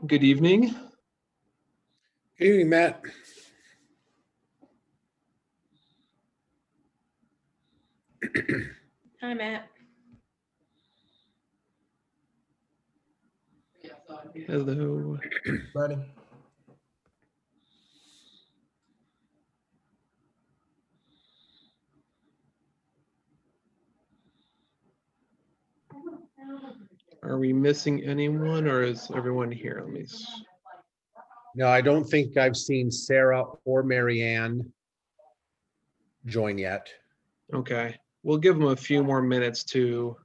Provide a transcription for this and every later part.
Good evening. Good evening, Matt. Hi, Matt. Hello. Ready? Are we missing anyone or is everyone here? No, I don't think I've seen Sarah or Mary Ann join yet. Okay. We'll give them a few more minutes to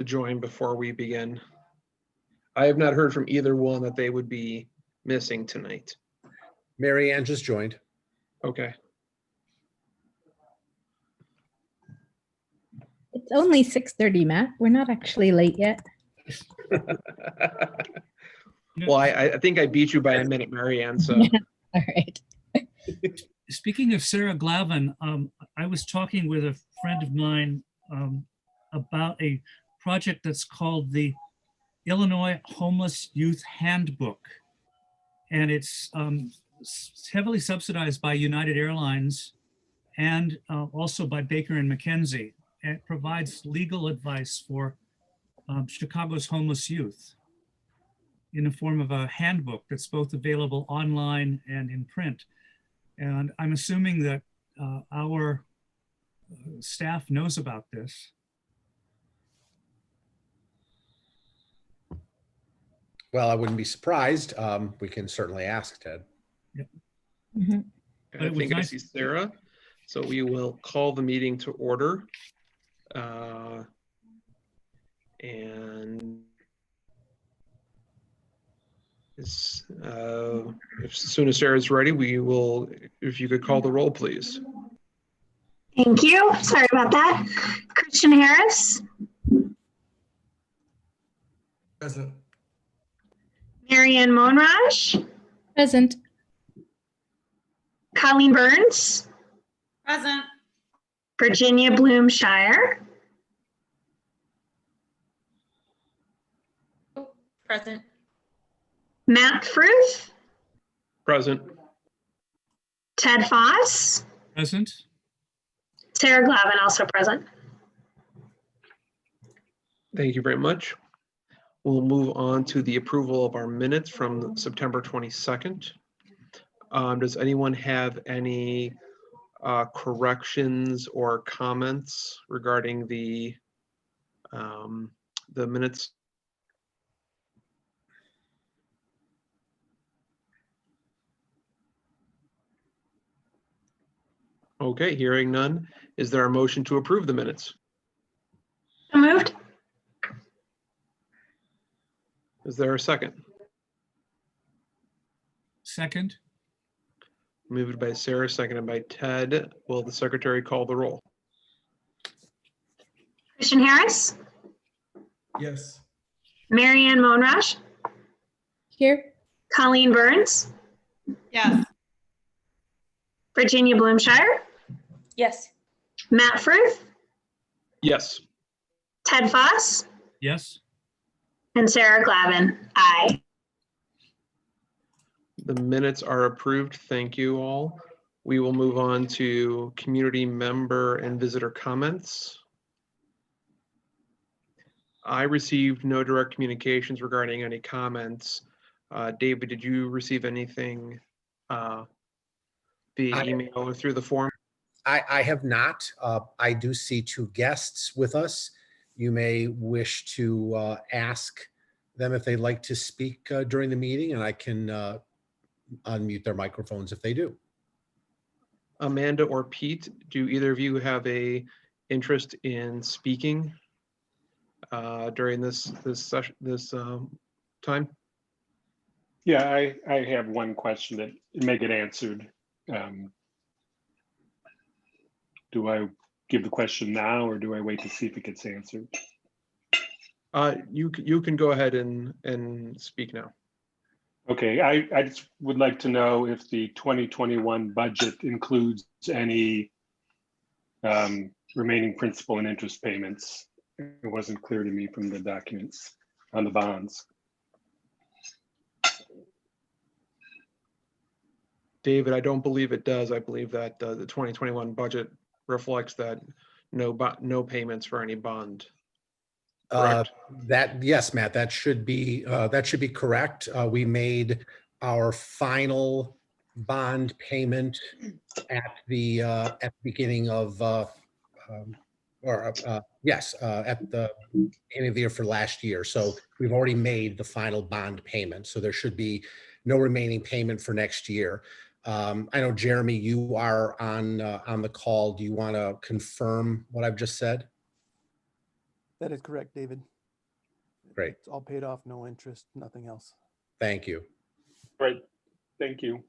join before we begin. I have not heard from either one that they would be missing tonight. Mary Ann just joined. Okay. It's only 6:30, Matt. We're not actually late yet. Well, I think I beat you by a minute, Marianne, so. All right. Speaking of Sarah Glavin, I was talking with a friend of mine about a project that's called the Illinois Homeless Youth Handbook. And it's heavily subsidized by United Airlines and also by Baker and McKenzie. And it provides legal advice for Chicago's homeless youth in the form of a handbook that's both available online and in print. And I'm assuming that our staff knows about this. Well, I wouldn't be surprised. We can certainly ask Ted. Yep. Mm-hmm. But it I was think I nice. see Sarah. So we will call the meeting to order. And as soon as Sarah's ready, we will, if you could call the roll, please. Thank you. Sorry about that. Christian Harris, Present. Marianne Monraj, Present. Colleen Burns, Present. Virginia Bloomshire, Present. Matt Fruth, Present. Ted Foss, Present? Sarah Glavin, also present. Thank you very much. We'll move on to the approval of our minutes from September 22nd. Does anyone have any corrections or comments regarding the minutes? Okay, hearing none. Is there a motion to approve the minutes? So moved. Is there a second? Second? Moved by Sarah, seconded by Ted. Will the secretary call the roll? Christian Harris, Yes. Marianne Monraj, Here. Colleen Burns, Yes. Virginia Bloomshire, Yes. Matt Fruth, Yes. Ted Foss, Yes? and Sarah Glavin. Aye. The minutes are approved. Thank you all. We will move on to community member and visitor comments. I received no direct communications regarding any comments. David, did you receive anything via email or through the form? I have not. I do see two guests with us. You may wish to ask them if they'd like to speak during the meeting, and I can unmute their microphones if they do. Amanda or Pete, do either of you have a interest in speaking during this session, this time? Yeah, I have one question that may get answered. Do I give the question now or do I wait to see if it gets answered? You can go ahead and speak now. Okay, I just would like to know if the 2021 budget includes any remaining principal and interest payments. It wasn't clear to me from the documents. on the bonds. David, I don't believe it does. I believe that the 2021 budget reflects that no payments for any bond. Correct. Yes, Matt, that should be correct. We made our final bond payment at the beginning of at the beginning of the year for last year. So we've already made the final bond payment. So there should be no remaining payment for next year. I know, Jeremy, you are on the call. Do you want to confirm what I've just said? That is correct, David. Great. It's all paid off, no interest, nothing else. Thank you. Right. Thank you.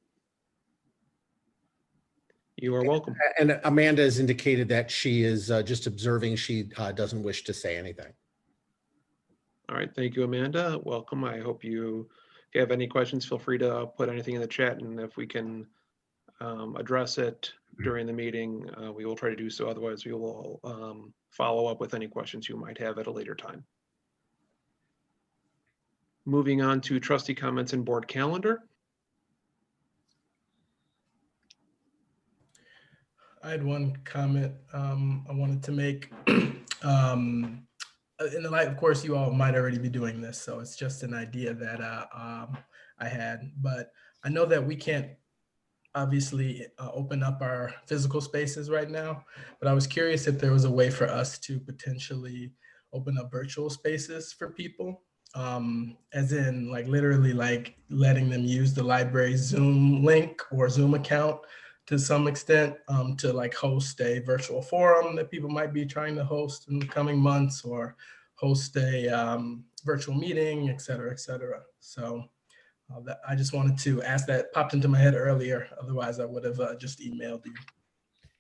You are welcome. And Amanda has indicated that she is just observing. She doesn't wish to say anything. All right. Thank you, Amanda. Welcome. I hope if you have any questions, feel free to put anything in the chat, and if we can address it during the meeting, we will try to do so. Otherwise, we will follow up with any questions you might have at a later time. Moving on to trustee comments and board calendar. I had one comment I wanted to make. In the light, of course, you all might already be doing this, so it's just an idea that I had. But I know that we can't obviously open up our physical spaces right now, but I was curious if there was a way for us to potentially open up virtual spaces for people, as in like literally like letting them use the library's Zoom link or Zoom account to some extent, to like host a virtual forum that people might be trying to host in the coming months, or host a virtual meeting, et cetera, et cetera. So I just wanted to ask that, popped into my head earlier. Otherwise I would have just emailed you.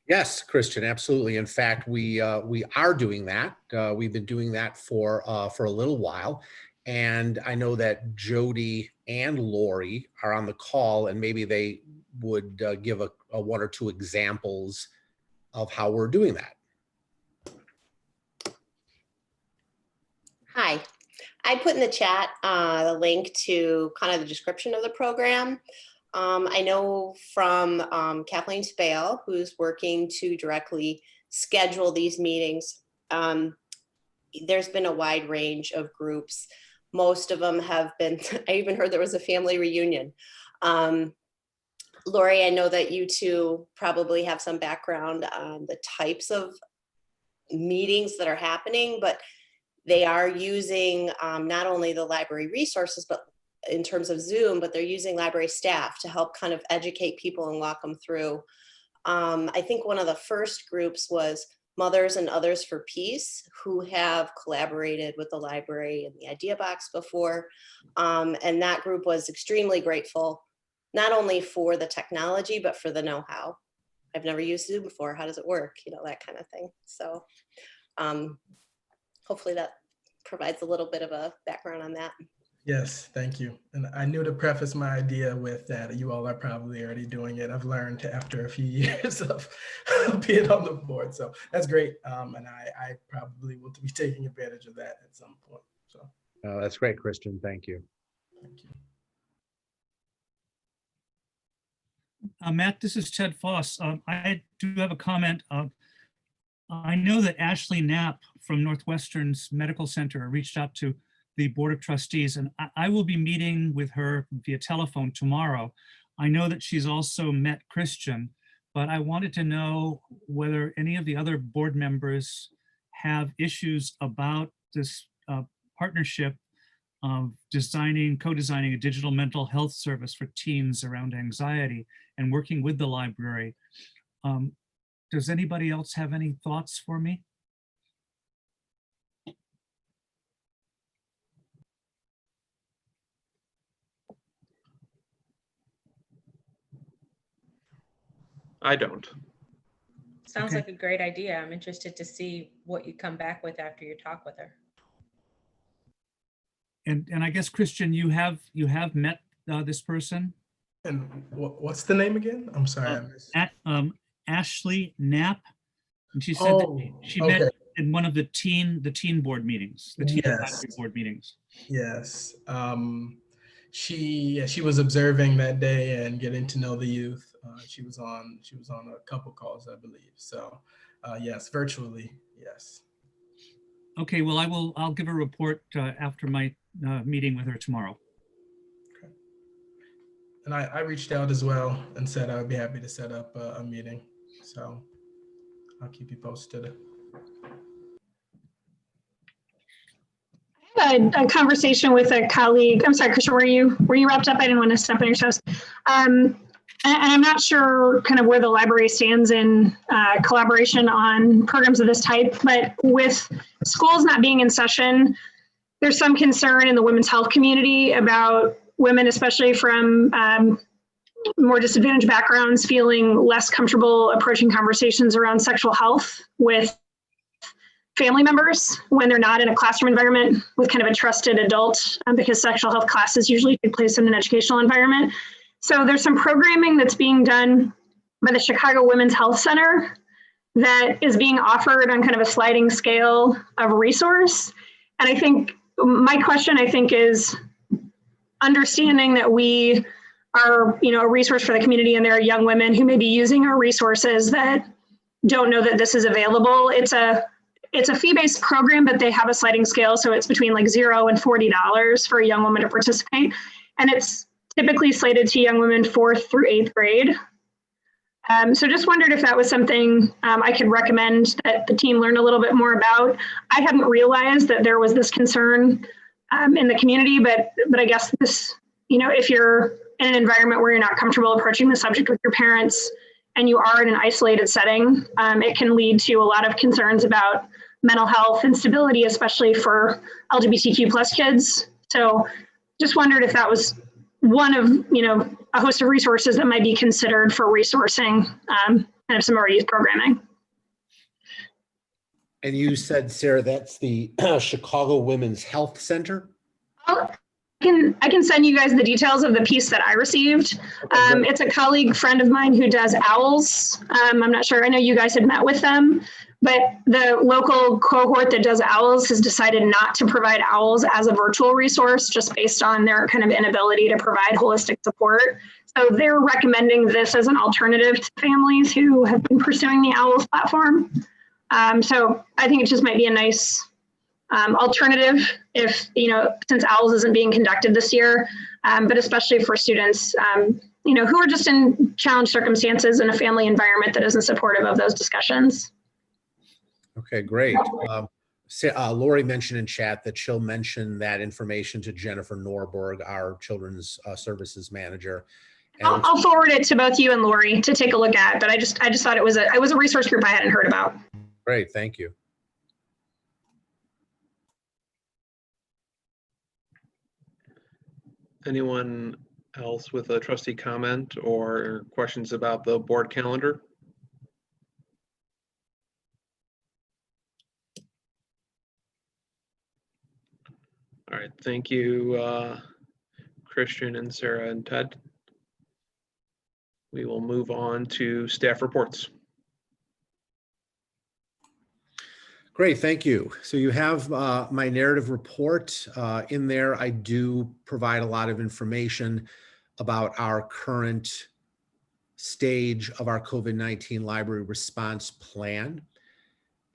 Yes, Christian, absolutely. In fact, we are doing that. We've been doing that for a little while. And I know that Jody and Lori are on the call, and maybe they would give a one or two examples of how we're doing that. Hi, I put in the chat the link to kind of the description of the program. I know from Kathleen Spale, who's working to directly schedule these meetings, there's been a wide range of groups. Most of them have been, I even heard there was a family reunion. Lori, I know that you two probably have some background on the types of meetings that are happening, but they are using not only the library resources, but in terms of Zoom, but they're using library staff to help kind of educate people and walk them through. I think one of the first groups was Mothers and Others for Peace, who have collaborated with the library and the Idea Box before. And that group was extremely grateful, not only for the technology, but for the know-how. I've never used Zoom before. How does it work? You know, that kind of thing. So hopefully that provides a little bit of a background on that. Yes, thank you. And I knew to preface my idea with that you all are probably already doing it. I've learned after a few years of being on the board. So that's great. And I probably will be taking advantage of that at some point. So That's great, Christian. Thank you. thank you. Matt, this is Ted Foss. I do have a comment. I know that Ashley Knapp from Northwestern's Medical Center reached out to the Board of Trustees, and I will be meeting with her via telephone tomorrow. I know that she's also met Christian, but I wanted to know whether any of the other board members have issues about this partnership of co-designing a digital mental health service for teens around anxiety and working with the library. Does anybody else have any thoughts for me? I don't. Sounds Okay. like a great idea. I'm interested to see what you come back with after you talk with her. And I guess, Christian, you have met this person? And what's the name again? I'm sorry, I missed. Ashley Knapp. And she said that she met okay. in one of the teen board meetings, the teen Yes. advisory board meetings. Yes. She was observing that day and getting to know the youth. She was on a couple calls, I believe. So yes, virtually, yes. Okay, well, I'll give a report after my meeting with her tomorrow. And I reached out as well and said I would be happy to set up a meeting. So I'll keep you posted. A conversation with a colleague. I'm sorry, Christian, were you wrapped up? I didn't want to step on your toes. And I'm not sure kind of where the library stands in collaboration on programs of this type, but with schools not being in session, there's some concern in the women's health community about women, especially from more disadvantaged backgrounds, feeling less comfortable approaching conversations around sexual health with family members when they're not in a classroom environment with kind of a trusted adult, because sexual health classes usually take place in an educational environment. So there's some programming that's being done by the Chicago Women's Health Center that is being offered on kind of a sliding scale of resource. And I think my question, is understanding that we are, a resource for the community, and there are young women who may be using our resources that don't know that this is available. It's a fee-based program, but they have a sliding scale. So it's between like $0 and $40 for a young woman to participate. And it's typically slated to young women 4th through 8th grade. So just wondered if that was something I could recommend that the team learn a little bit more about. I hadn't realized that there was this concern in the community, but I guess this, if you're in an environment where you're not comfortable approaching the subject with your parents and you are in an isolated setting, it can lead to a lot of concerns about mental health and stability, especially for LGBTQ plus kids. So just wondered if that was one of, a host of resources that might be considered for resourcing kind of some of our youth programming. And you said, Sarah, that's the Chicago Women's Health Center? I can send you guys the details of the piece that I received. It's a colleague friend of mine who does OWLS. I'm not sure, I know you guys had met with them, but the local cohort that does OWLS has decided not to provide OWLS as a virtual resource, just based on their kind of inability to provide holistic support. So they're recommending this as an alternative to families who have been pursuing the OWLS platform. So I think it just might be a nice alternative if, since OWLS isn't being conducted this year, but especially for students, who are just in challenged circumstances in a family environment that isn't supportive of those discussions. Okay, great. Lori mentioned in chat that she'll mention that information to Jennifer Norberg, our children's services manager. And I'll forward it to both you and Lori to take a look at, but I just thought it was a resource group I hadn't heard about. Great, thank you. Anyone else with a trustee comment or questions about the board calendar? All right, thank you, Christian and Sarah and Ted. We will move on to staff reports. Great, thank you. So you have my narrative report. In there, I do provide a lot of information about our current stage of our COVID-19 library response plan.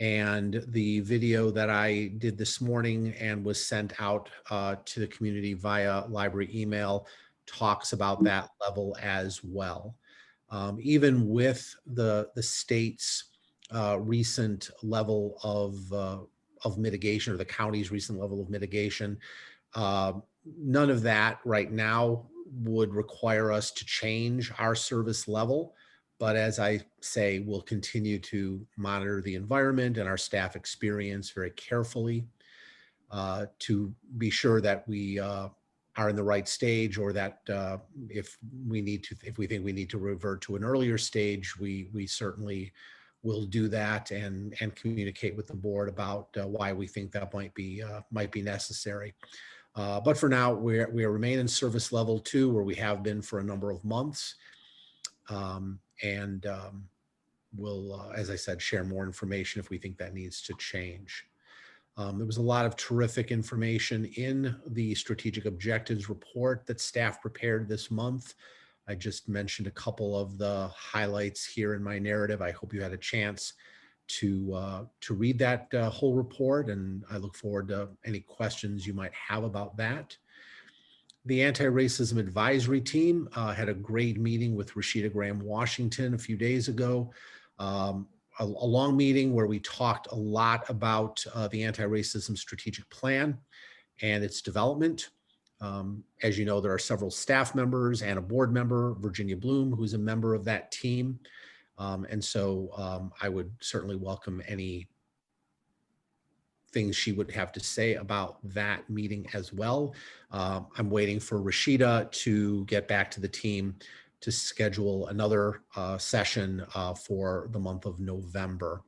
And the video that I did this morning and was sent out to the community via library email talks about that level as well. Even with the state's recent level of mitigation, or the county's recent level of mitigation, none of that right now would require us to change our service level. But as I say, we'll continue to monitor the environment and our staff experience very carefully to be sure that we are in the right stage, or that if we think we need to revert to an earlier stage, we certainly will do that and communicate with the board about why we think that might be necessary. But for now, we remain in service level 2, where we have been for a number of months. we'll, as I said, share more information if we think that needs to change. There was a lot of terrific information in the strategic objectives report that staff prepared this month. I just mentioned a couple of the highlights here in my narrative. I hope you had a chance to read that whole report, and I look forward to any questions you might have about that. The Anti-Racism Advisory Team had a great meeting with Rashida Graham-Washington a few days ago. A long meeting where we talked a lot about the Anti-Racism Strategic Plan and its development. As you know, there are several staff members and a board member, Virginia Bloom, who's a member of that team. And so I would certainly welcome any things she would have to say about that meeting as well. I'm waiting for Rashida to get back to the team to schedule another session for the month of November.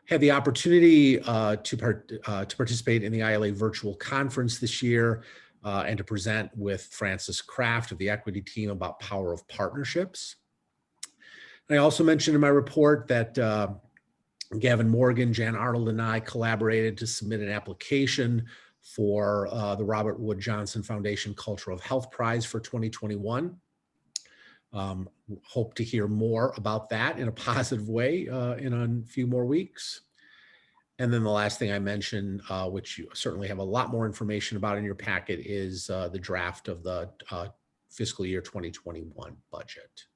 Had the opportunity to participate in the ILA virtual conference this year and to present with Francis Kraft of the equity team about power of partnerships. And I also mentioned in my report that Gavin Morgan, Jan Arnold, and I collaborated to submit an application for the Robert Wood Johnson Foundation Culture of Health Prize for 2021. Hope to hear more about that in a positive way in a few more weeks. And then the last thing I mentioned, which you certainly have a lot more information about in your packet, is the draft of the fiscal year 2021 budget.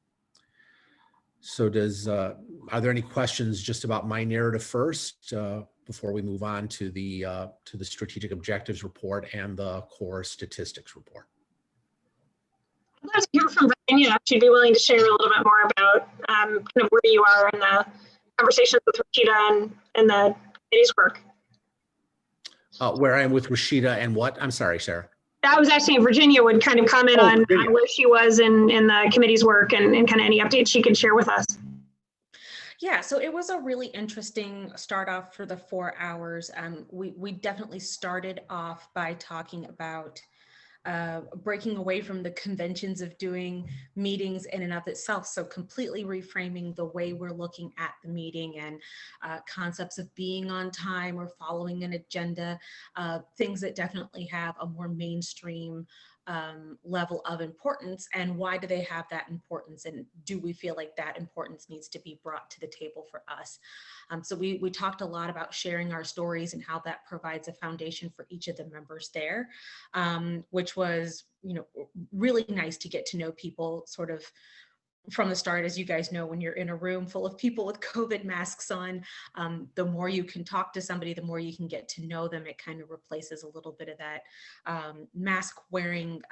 So are there any questions just about my narrative first before we move on to the strategic objectives report and the core statistics report? I'd love to hear from Virginia if she'd be willing to share a little bit more about kind of where you are in the conversations with Rashida and the committee's work. Where I am with Rashida and what? I'm sorry, Sarah. I was asking if Virginia would kind of comment on where she was in the committee's work and kind of any updates she could share with us. Yeah, so it was a really interesting start off for the 4 hours. We definitely started off by talking about breaking away from the conventions of doing meetings in and of itself. So completely reframing the way we're looking at the meeting and concepts of being on time or following an agenda, things that definitely have a more mainstream level of importance. And why do they have that importance? And do we feel like that importance needs to be brought to the table for us? So we talked a lot about sharing our stories and how that provides a foundation for each of the members there, which was, really nice to get to know people sort of from the start. As you guys know, when you're in a room full of people with COVID masks on, the more you can talk to somebody, the more you can get to know them. It kind of replaces a little bit of that mask wearing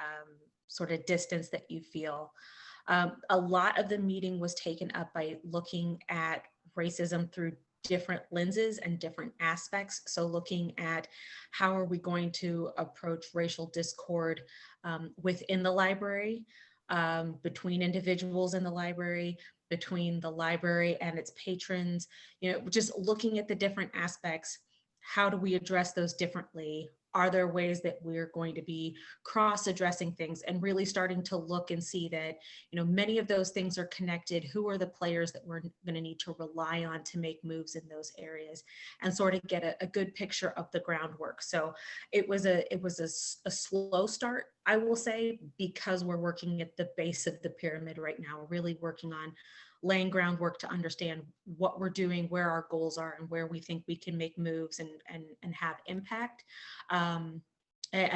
sort of distance that you feel. A lot of the meeting was taken up by looking at racism through different lenses and different aspects. So looking at how are we going to approach racial discord within the library, between individuals in the library, between the library and its patrons, just looking at the different aspects. How do we address those differently? Are there ways that we're going to be cross-addressing things and really starting to look and see that, many of those things are connected? Who are the players that we're going to need to rely on to make moves in those areas and sort of get a good picture of the groundwork? So it was a slow start, I will say, because we're working at the base of the pyramid right now. We're really working on laying groundwork to understand what we're doing, where our goals are, and where we think we can make moves and have impact, and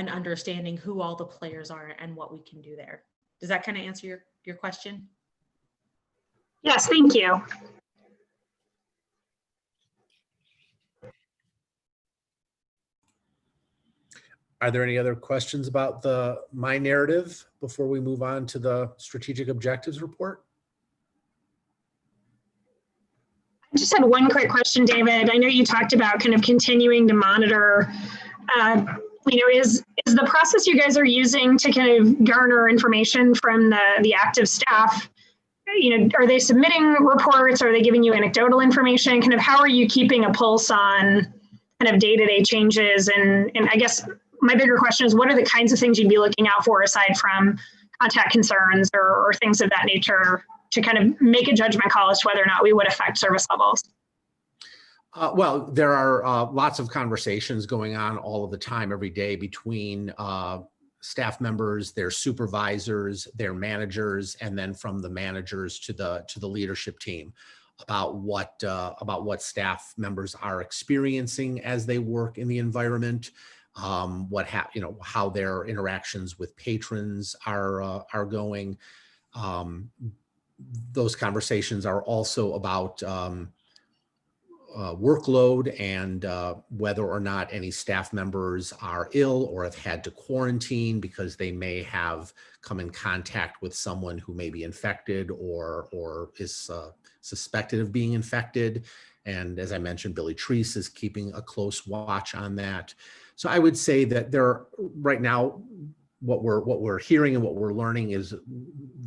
understanding who all the players are and what we can do there. Does that kind of answer your question? Yes, thank you. Are there any other questions about my narrative before we move on to the strategic objectives report? I just had one quick question, David. I know you talked about kind of continuing to monitor, is the process you guys are using to kind of garner information from the active staff, are they submitting reports? Are they giving you anecdotal information? Kind of how are you keeping a pulse on kind of day-to-day changes? And I guess my bigger question is, what are the kinds of things you'd be looking out for aside from contact concerns or things of that nature to kind of make a judgment call as to whether or not we would affect service levels? Well, there are lots of conversations going on all of the time, every day, between staff members, their supervisors, their managers, and then from the managers to the leadership team about what staff members are experiencing as they work in the environment, how their interactions with patrons are going. Those conversations are also about workload and whether or not any staff members are ill or have had to quarantine because they may have come in contact with someone who may be infected or is suspected of being infected. And as I mentioned, Billy Treese is keeping a close watch on that. So I would say that right now, what we're hearing and what we're learning is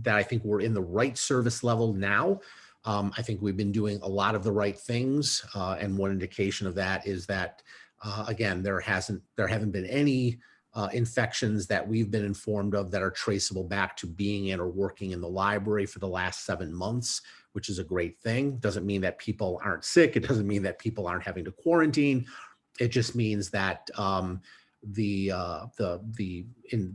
that I think we're in the right service level now. I think we've been doing a lot of the right things, and one indication of that is that, again, there haven't been any infections that we've been informed of that are traceable back to being in or working in the library for the last 7 months, which is a great thing. Doesn't mean that people aren't sick. It doesn't mean that people aren't having to quarantine. It just means that the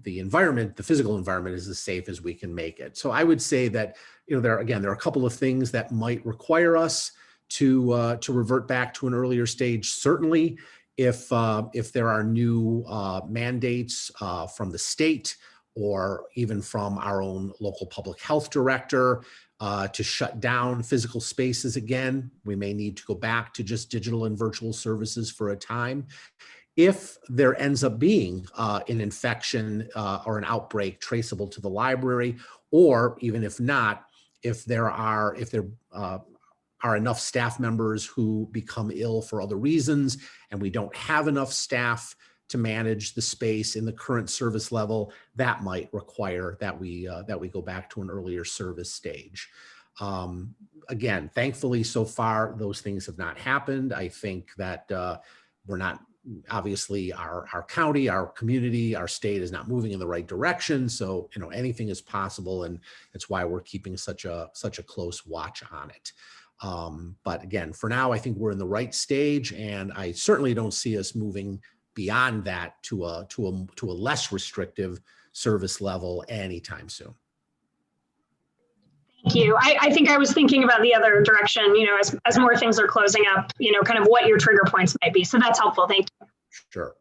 environment, the physical environment, is as safe as we can make it. So I would say that, there are a couple of things that might require us to revert back to an earlier stage. Certainly, if there are new mandates from the state or even from our own local public health director to shut down physical spaces again, we may need to go back to just digital and virtual services for a time. If there ends up being an infection or an outbreak traceable to the library, or even if not, if there are enough staff members who become ill for other reasons, and we don't have enough staff to manage the space in the current service level, that might require that we go back to an earlier service stage. Again, thankfully, so far, those things have not happened. I think that we're not, obviously, our county, our community, our state is not moving in the right direction. So, anything is possible, and that's why we're keeping such a close watch on it. But again, for now, I think we're in the right stage, and I certainly don't see us moving beyond that to a less restrictive service level anytime soon. Thank you. I think I was thinking about the other direction, as more things are closing up, kind of what your trigger points might be. So that's helpful. Thank you. Sure.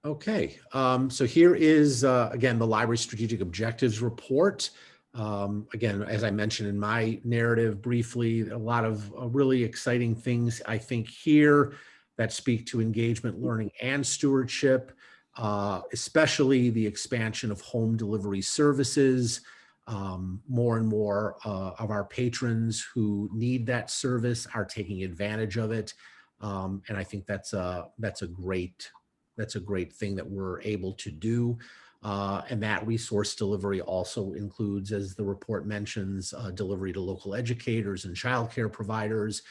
Okay, so here is, again, the Library Strategic Objectives Report. Again, as I mentioned in my narrative briefly, a lot of really exciting things, I think, here that speak to engagement, learning, and stewardship, especially the expansion of home delivery services. More and more of our patrons who need that service are taking advantage of it. And I think that's a great thing that we're able to do. And that resource delivery also includes, as the report mentions, delivery to local educators and childcare providers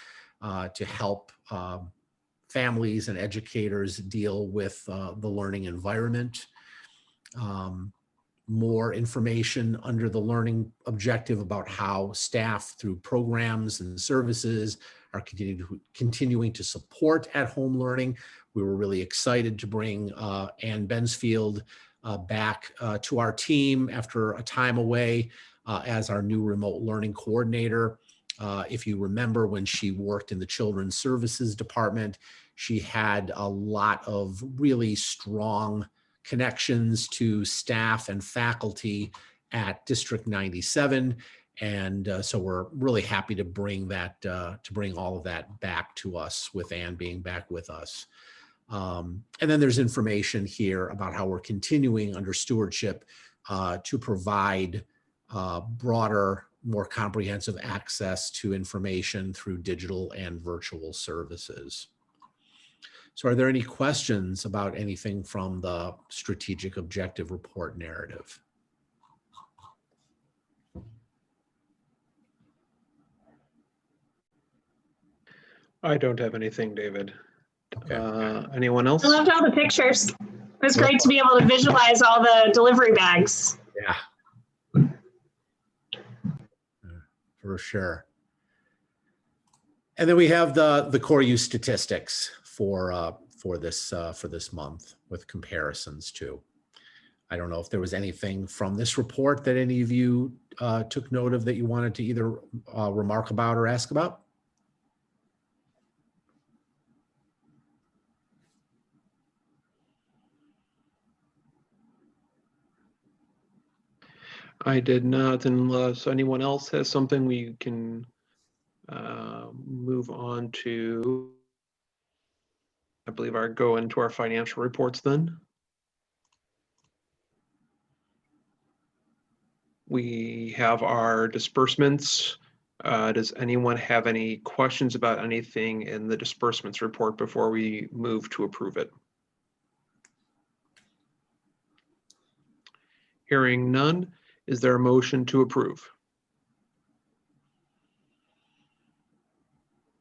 to help families and educators deal with the learning environment. More information under the learning objective about how staff through programs and services are continuing to support at-home learning. We were really excited to bring Ann Bensfield back to our team after a time away as our new remote learning coordinator. If you remember, when she worked in the Children's Services Department, she had a lot of really strong connections to staff and faculty at District 97. And so we're really happy to bring that, to bring all of that back to us, with Ann being back with us. And then there's information here about how we're continuing under stewardship to provide broader, more comprehensive access to information through digital and virtual services. So are there any questions about anything from the Strategic Objective Report narrative? I don't have anything, David. Okay. Anyone else? I loved all the pictures. It was great to be able to visualize all the delivery bags. Yeah. For sure. And then we have the core use statistics for this month with comparisons too. I don't know if there was anything from this report that any of you took note of that you wanted to either remark about or ask about. I did not, unless anyone else has something. We can move on to, I believe, go into our financial reports then. We have our disbursements. Does anyone have any questions about anything in the disbursements report before we move to approve it? Hearing none, is there a motion to approve?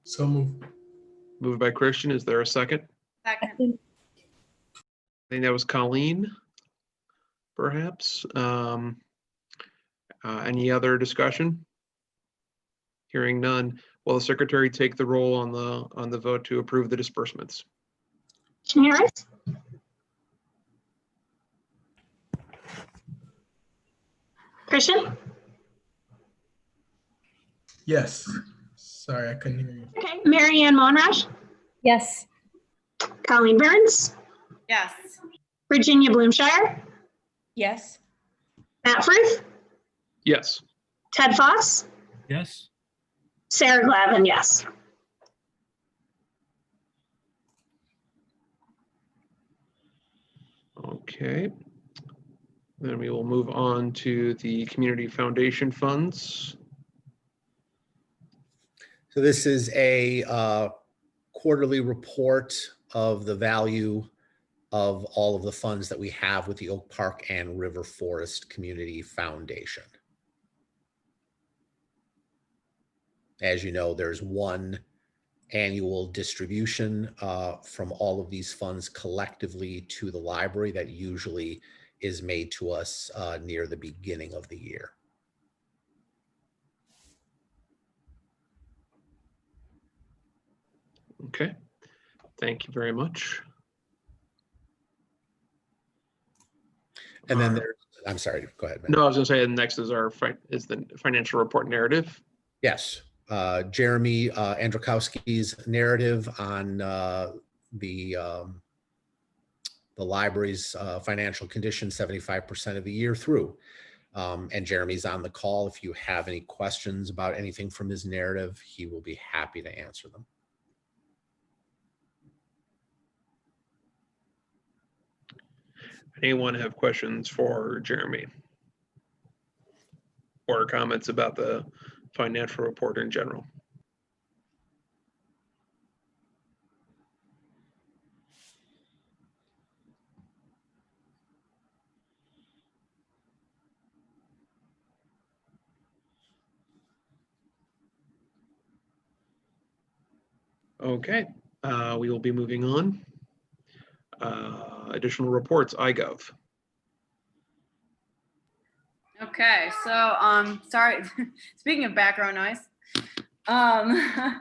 So moved. Moved by Christian. Is there a second? Second. I think that was Colleen, perhaps. Any other discussion? Hearing none, will the secretary take the roll on the vote to approve the disbursements? Commissioner Harris? Christian? Yes. Sorry, I couldn't hear you. Okay. Mary Ann Monrash? Yes. Colleen Burns? Yes. Virginia Bloomshire? Yes. Matt Frith? Yes. Ted Foss? Yes. Sarah Glavin, yes. Okay. Then we will move on to the community foundation funds. So this is a quarterly report of the value of all of the funds that we have with the Oak Park and River Forest Community Foundation. As you know, there's one annual distribution from all of these funds collectively to the library that usually is made to us near the beginning of the year. Okay, thank you very much. And then there's, I'm sorry, go ahead, Matt. No, I was gonna say next is the financial report narrative. Yes, Jeremy Andrzejowski's narrative on the library's financial condition 75% of the year through. And Jeremy's on the call. If you have any questions about anything from his narrative, he will be happy to answer them. Anyone have questions for Jeremy? Or comments about the financial report in general? Okay, we will be moving on. Additional reports, iGov. Okay, so sorry, speaking of background noise, a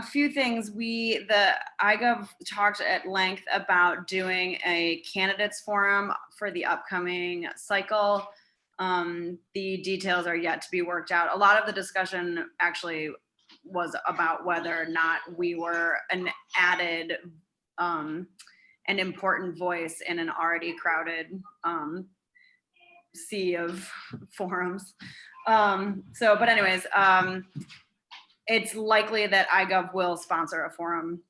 few things. The iGov talked at length about doing a candidates forum for the upcoming cycle. The details are yet to be worked out. A lot of the discussion actually was about whether or not we were an added an important voice in an already crowded sea of forums. But anyways, it's likely that iGov will sponsor a forum.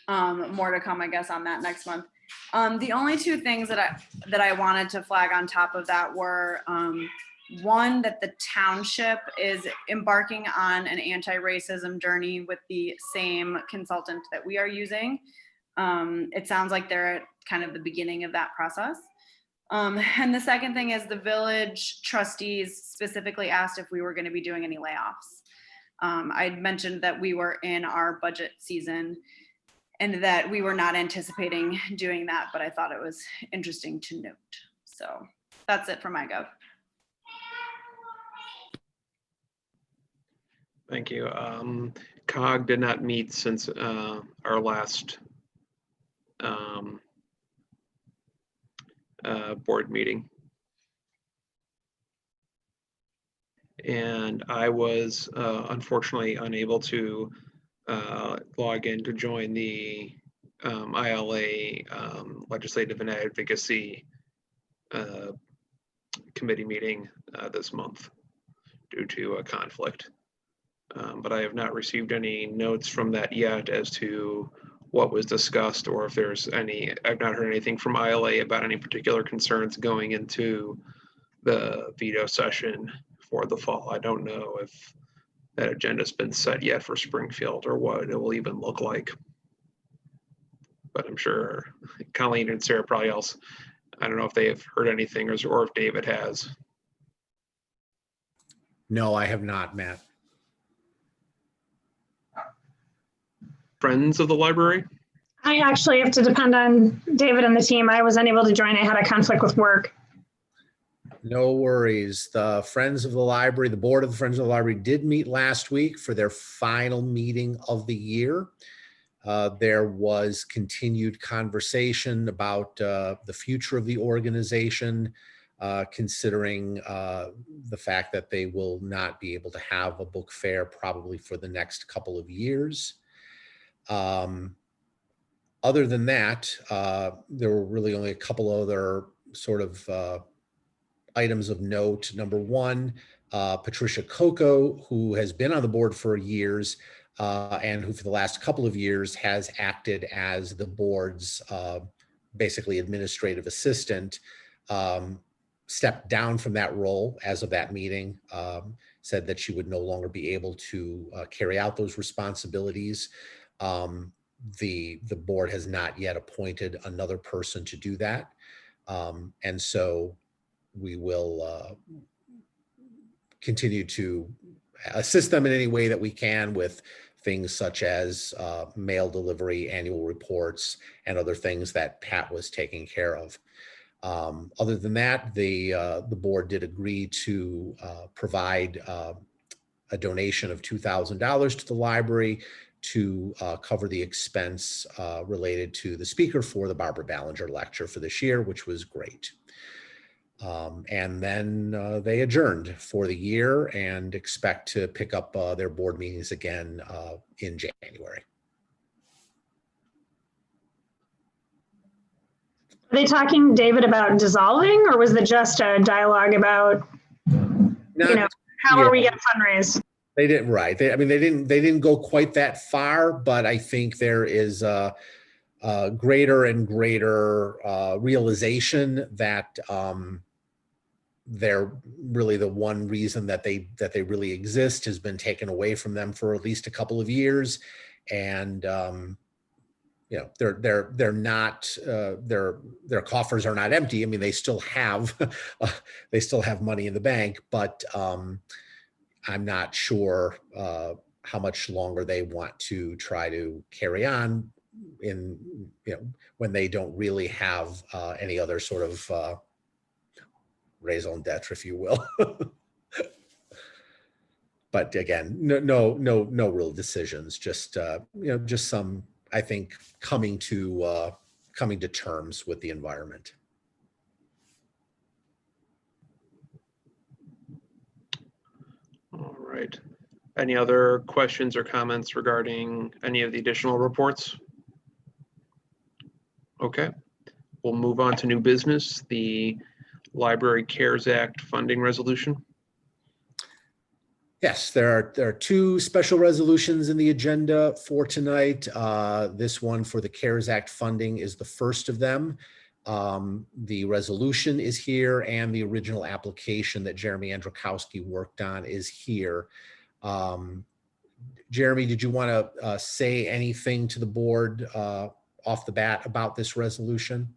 More to come, I guess, on that next month. The only two things that I wanted to flag on top of that were one, that the township is embarking on an anti-racism journey with the same consultant that we are using. It sounds like they're at kind of the beginning of that process. And the second thing is the village trustees specifically asked if we were going to be doing any layoffs. I'd mentioned that we were in our budget season, and that we were not anticipating doing that, but I thought it was interesting to note. So that's it for my gov. Thank you. COG did not meet since our last board meeting. And I was unfortunately unable to log in to join the ILA Legislative and Advocacy Committee meeting this month due to a conflict. But I have not received any notes from that yet as to what was discussed, or if there's any. I've not heard anything from ILA about any particular concerns going into the veto session for the fall. I don't know if that agenda's been set yet for Springfield or what it will even look like. But I'm sure Colleen and Sarah probably else. I don't know if they have heard anything or if David has. No, I have not, Matt. Friends of the library? I actually have to depend on David and the team. I was unable to join. I had a conflict with work. No worries. The Friends of the Library, the board of the Friends of the Library did meet last week for their final meeting of the year. There was continued conversation about the future of the organization, considering the fact that they will not be able to have a book fair probably for the next couple of years. Other than that, there were really only a couple other sort of items of note. Number one, Patricia Coco, who has been on the board for years and who for the last couple of years has acted as the board's basically administrative assistant, stepped down from that role as of that meeting, said that she would no longer be able to carry out those responsibilities. The board has not yet appointed another person to do that. And so we will continue to assist them in any way that we can with things such as mail delivery, annual reports, and other things that Pat was taking care of. Other than that, the board did agree to provide a donation of $2,000 to the library to cover the expense related to the speaker for the Barbara Ballinger lecture for this year, which was great. And then they adjourned for the year and expect to pick up their board meetings again in January. Are they talking, David, about dissolving, or was it just a dialogue about, how are we going to fundraise? They didn't, right. They didn't go quite that far, but I think there is a greater and greater realization that they're really the one reason that they really exist has been taken away from them for at least a couple of years. And they're not their coffers are not empty. I mean, they still have money in the bank, but I'm not sure how much longer they want to try to carry on in when they don't really have any other sort of raison d'etre, if you will. But again, no real decisions. Just just some, I think, coming to terms with the environment. All right. Any other questions or comments regarding any of the additional reports? Okay, we'll move on to new business, the Library CARES Act funding resolution. Yes, there are two special resolutions in the agenda for tonight. This one for the CARES Act funding is the first of them. The resolution is here, and the original application that Jeremy Andrzejkowski worked on is here. Jeremy, did you want to say anything to the board off the bat about this resolution?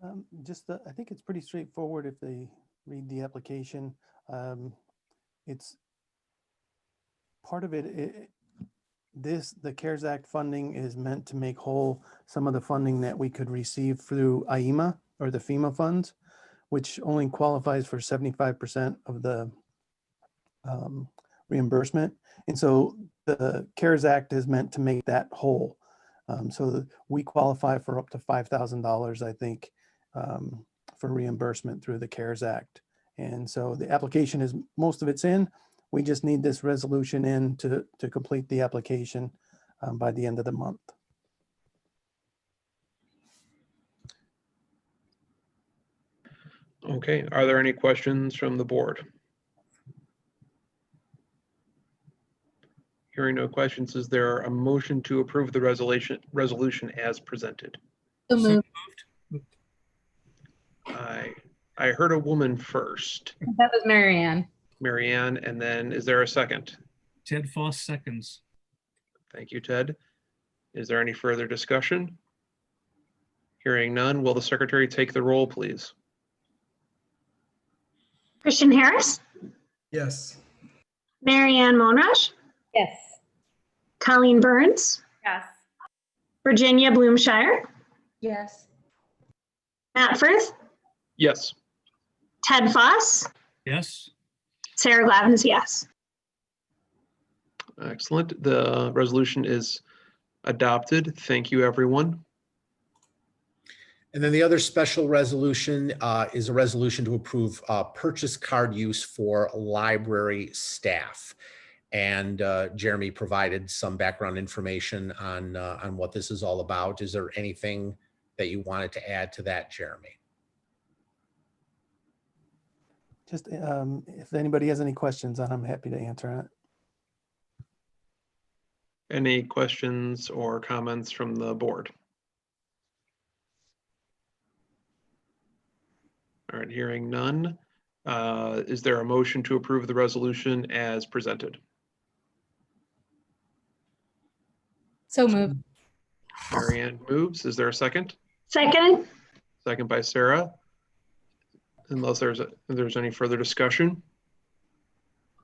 I think it's pretty straightforward if they read the application. It's part of it the CARES Act funding is meant to make whole some of the funding that we could receive through IEMA or the FEMA funds, which only qualifies for 75% of the reimbursement. And so the CARES Act is meant to make that whole. We qualify for up to $5,000, I think, for reimbursement through the CARES Act. And so the application is, most of it's in. We just need this resolution in to complete the application by the end of the month. Okay, are there any questions from the board? Hearing no questions, is there a motion to approve the resolution as presented? So So moved. moved. I heard a woman first, That was Marianne. Marianne, and then is there a second? Ted Foss seconds. Thank you, Ted. Is there any further discussion? Hearing none, will the secretary take the roll, please? Christian Harris, Yes. Marianne Monrush, Yes. Colleen Burns, Yes. Virginia Bloomshire, Yes. Matt Frith, Yes. Ted Foss, Yes. Sarah Glavins, yes. Excellent. The resolution is adopted. Thank you, everyone. And then the other special resolution is a resolution to approve purchase card use for library staff. And Jeremy provided some background information on what this is all about. Is there anything that you wanted to add to that, Jeremy? Just if anybody has any questions, I'm happy to answer it. Any questions or comments from the board? All right, hearing none. Is there a motion to approve the resolution as presented? So moved. Marianne moves. Is there a second? Second, Second by Sarah. Unless there's any further discussion.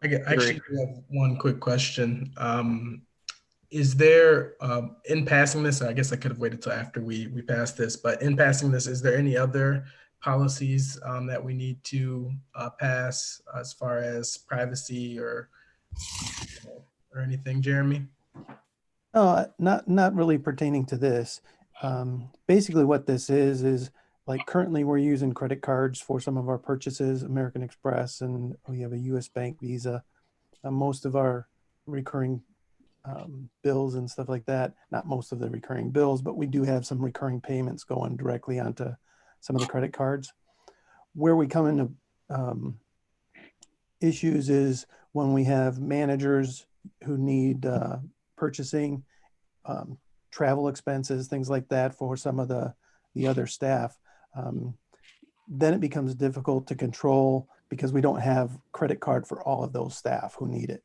I actually have one quick question. Is there, in passing this, I guess I could have waited till after we passed this, but in passing this, is there any other policies that we need to pass as far as privacy or anything, Jeremy? Not really pertaining to this. Basically what this is like currently we're using credit cards for some of our purchases, American Express, and we have a US Bank Visa. Most of our recurring bills and stuff like that, not most of the recurring bills, but we do have some recurring payments going directly onto some of the credit cards. Where we come into issues is when we have managers who need purchasing, travel expenses, things like that for some of the other staff. Then it becomes difficult to control because we don't have credit card for all of those staff who need it.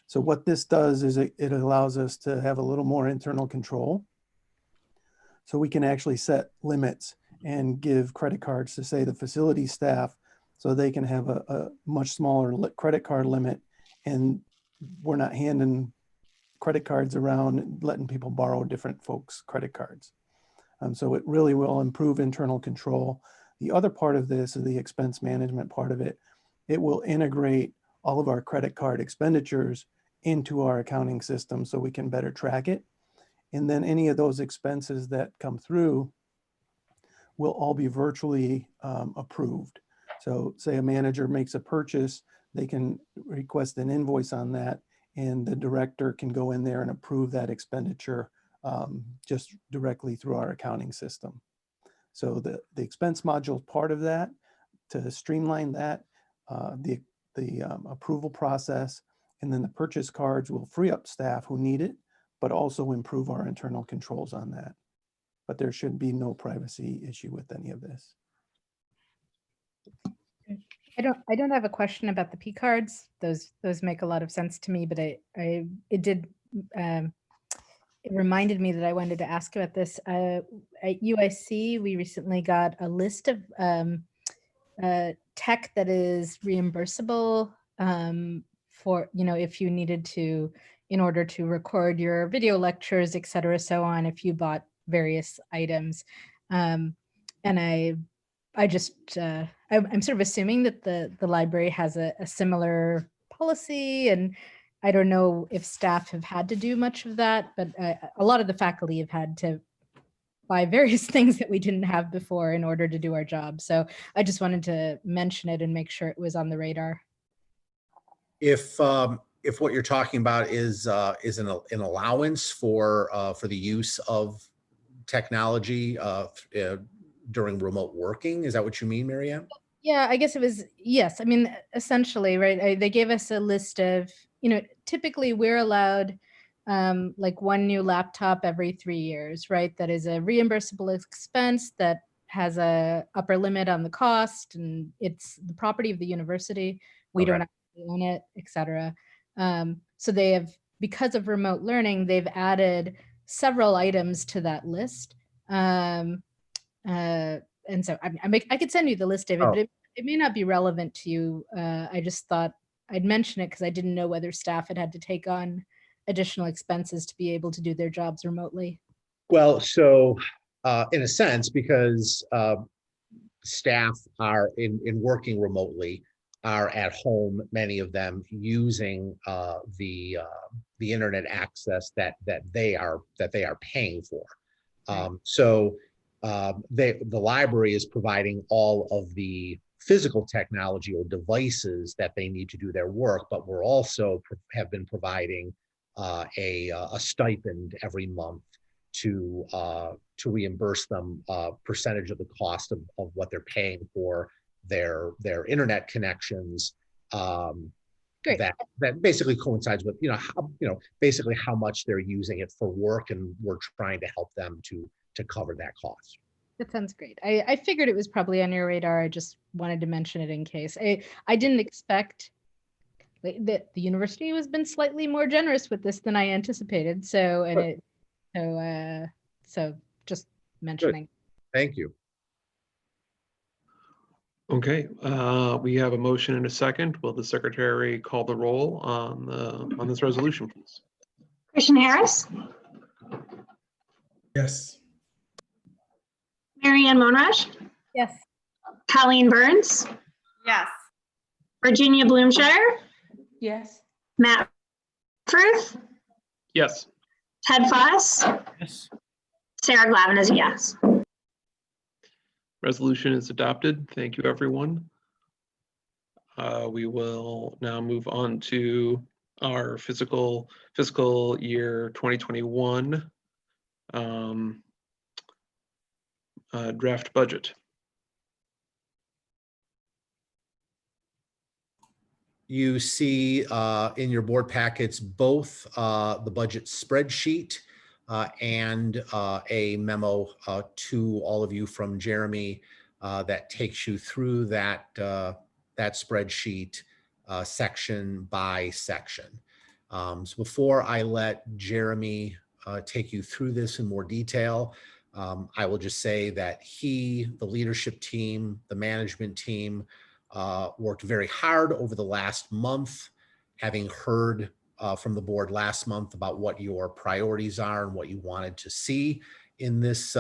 So what this does is it allows us to have a little more internal control. So we can actually set limits and give credit cards to, say, the facility staff, so they can have a much smaller credit card limit, and we're not handing credit cards around and letting people borrow different folks' credit cards. So it really will improve internal control. The other part of this is the expense management part of it. It will integrate all of our credit card expenditures into our accounting system so we can better track it. And then any of those expenses that come through will all be virtually approved. So say a manager makes a purchase, they can request an invoice on that, and the director can go in there and approve that expenditure just directly through our accounting system. So the expense module is part of that. To streamline that, the approval process, and then the purchase cards will free up staff who need it, but also improve our internal controls on that. But there should be no privacy issue with any of this. I don't have a question about the P cards. Those make a lot of sense to me, but it reminded me that I wanted to ask about this. At UIC, we recently got a list of tech that is reimbursable for, if you needed to, in order to record your video lectures, et cetera, so on, if you bought various items. And I'm sort of assuming that the library has a similar policy, and I don't know if staff have had to do much of that, but a lot of the faculty have had to buy various things that we didn't have before in order to do our job. So I just wanted to mention it and make sure it was on the radar. If what you're talking about is an allowance for the use of technology during remote working, is that what you mean, Marianne? Yeah, I guess it was, yes. I mean, essentially, right? They gave us a list of, typically we're allowed like one new laptop every 3 years, right? That is a reimbursable expense that has a upper limit on the cost, and it's the property of the university. We Okay. don't actually own it, et cetera. So they have, because of remote learning, they've added several items to that list. And so I could send you the list, David, Oh. but it may not be relevant to you. I just thought I'd mention it because I didn't know whether staff had to take on additional expenses to be able to do their jobs remotely. Well, so in a sense, because staff are in working remotely, are at home, many of them using the internet access that they are paying for. So the library is providing all of the physical technology or devices that they need to do their work, but we're also have been providing a stipend every month to reimburse them a percentage of the cost of what they're paying for their internet connections. Great. That basically coincides with basically how much they're using it for work, and we're trying to help them to cover that cost. That sounds great. I figured it was probably on your radar. I just wanted to mention it in case. I didn't expect that the university has been slightly more generous with this than I anticipated. So, so just mentioning. Good. Thank you. Okay, we have a motion and a second. Will the secretary call the roll on this resolution, please? Christian Harris, Yes. Marianne Monraj, Yes. Colleen Burns, Yes. Virginia Bloomshire, Yes. Matt Firth, Yes. Ted Foss, Yes. Sarah Glavin is a yes. Resolution is adopted. Thank you, everyone. We will now move on to our fiscal year 2021 draft budget. You see in your board packets both the budget spreadsheet and a memo to all of you from Jeremy that takes you through that spreadsheet section by section. So before I let Jeremy take you through this in more detail, I will just say that the leadership team, the management team, worked very hard over the last month, having heard from the board last month about what your priorities are and what you wanted to see in this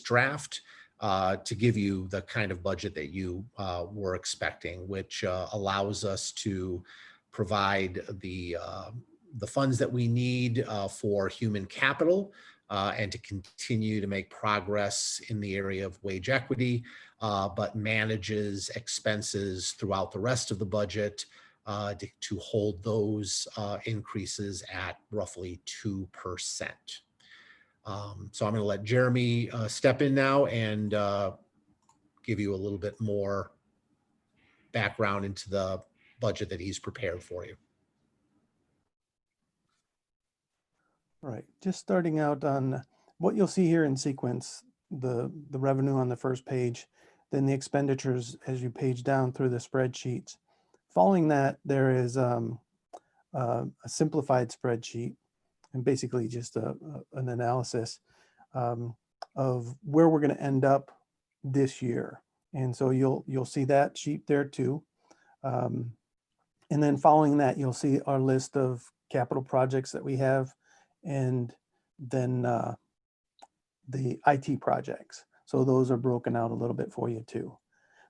draft to give you the kind of budget that you were expecting, which allows us to provide the funds that we need for human capital and to continue to make progress in the area of wage equity, but manages expenses throughout the rest of the budget to hold those increases at roughly 2%. So I'm going to let Jeremy step in now and give you a little bit more background into the budget that he's prepared for you. All right, just starting out on what you'll see here in sequence, the revenue on the first page, then the expenditures as you page down through the spreadsheets. Following that, there is a simplified spreadsheet and basically just an analysis of where we're going to end up this year. And so you'll see that sheet there too. And then following that, you'll see our list of capital projects that we have, and then the IT projects. So those are broken out a little bit for you too.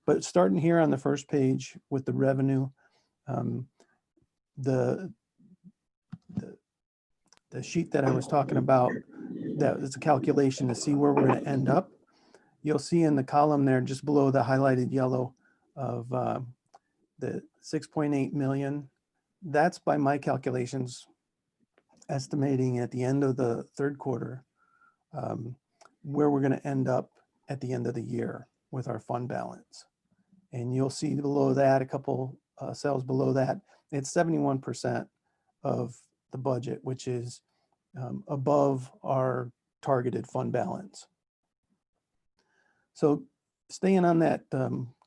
But starting here on the first page with the revenue, the sheet that I was talking about, that is a calculation to see where we're going to end up. You'll see in the column there, just below the highlighted yellow of the 6.8 million. That's by my calculations, estimating at the end of the third quarter, where we're going to end up at the end of the year with our fund balance. And you'll see below that, a couple cells below that, it's 71% of the budget, which is above our targeted fund balance. So staying on that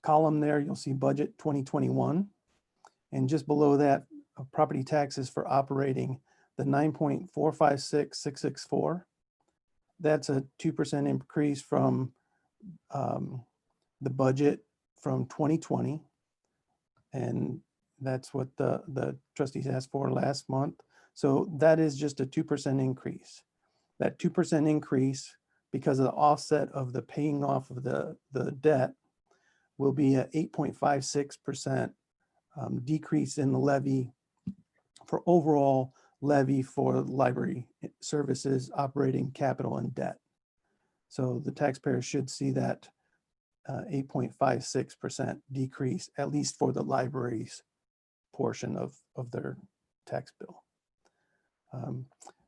column there, you'll see budget 2021. And just below that, property taxes for operating, the 9.456664. That's a 2% increase from the budget from 2020. And that's what the trustees asked for last month. So that is just a 2% increase. That 2% increase, because of the offset of the paying off of the debt, will be a 8.56% decrease in the levy for overall levy for library services, operating capital, and debt. So the taxpayers should see that 8.56% decrease, at least for the library's portion of their tax bill.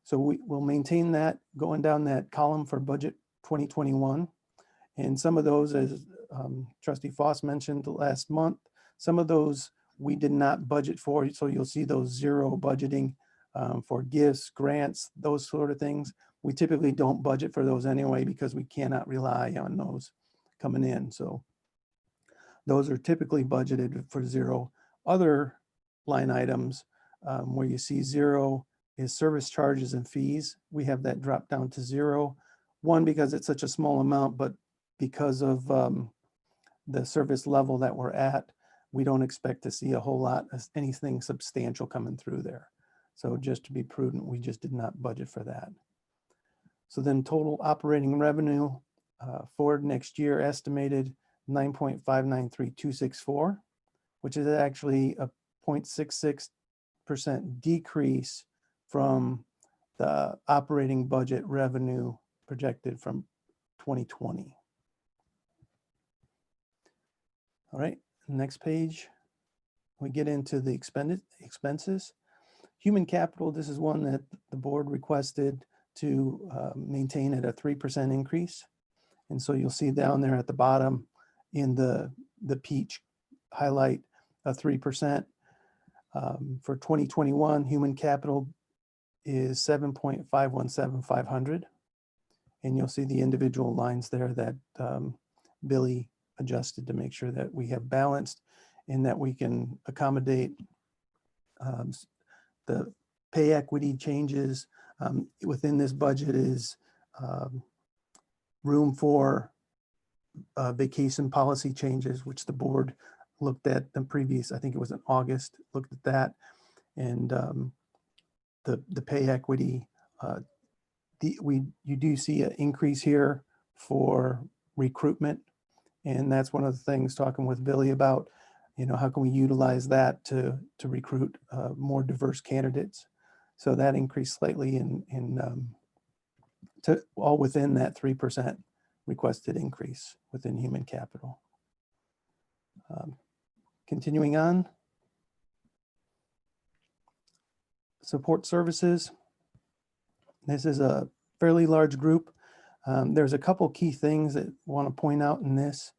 So we will maintain that going down that column for budget 2021. And some of those, as Trustee Foss mentioned last month, some of those we did not budget for. So you'll see those zero budgeting for gifts, grants, those sort of things. We typically don't budget for those anyway, because we cannot rely on those coming in. So those are typically budgeted for zero. Other line items where you see zero is service charges and fees. We have that drop down to zero. One, because it's such a small amount, but because of the service level that we're at, we don't expect to see a whole lot of anything substantial coming through there. So just to be prudent, we just did not budget for that. So then total operating revenue for next year estimated 9.593264, which is actually a 0.66% decrease from the operating budget revenue projected from 2020. All right, next page, we get into the expenses. Human capital, this is one that the board requested to maintain at a 3% increase. And so you'll see down there at the bottom in the peach highlight a 3%. For 2021, human capital is 7.517500. And you'll see the individual lines there that Billy adjusted to make sure that we have balanced and that we can accommodate the pay equity changes. Within this budget is room for vacation policy changes, which the board looked at the previous, I think it was in August, looked at that. And the pay equity, you do see an increase here for recruitment. And that's one of the things talking with Billy about, how can we utilize that to recruit more diverse candidates? So that increased slightly to all within that 3% requested increase within human capital. Continuing on, support services. This is a fairly large group. There's a couple key things that I want to point out in this.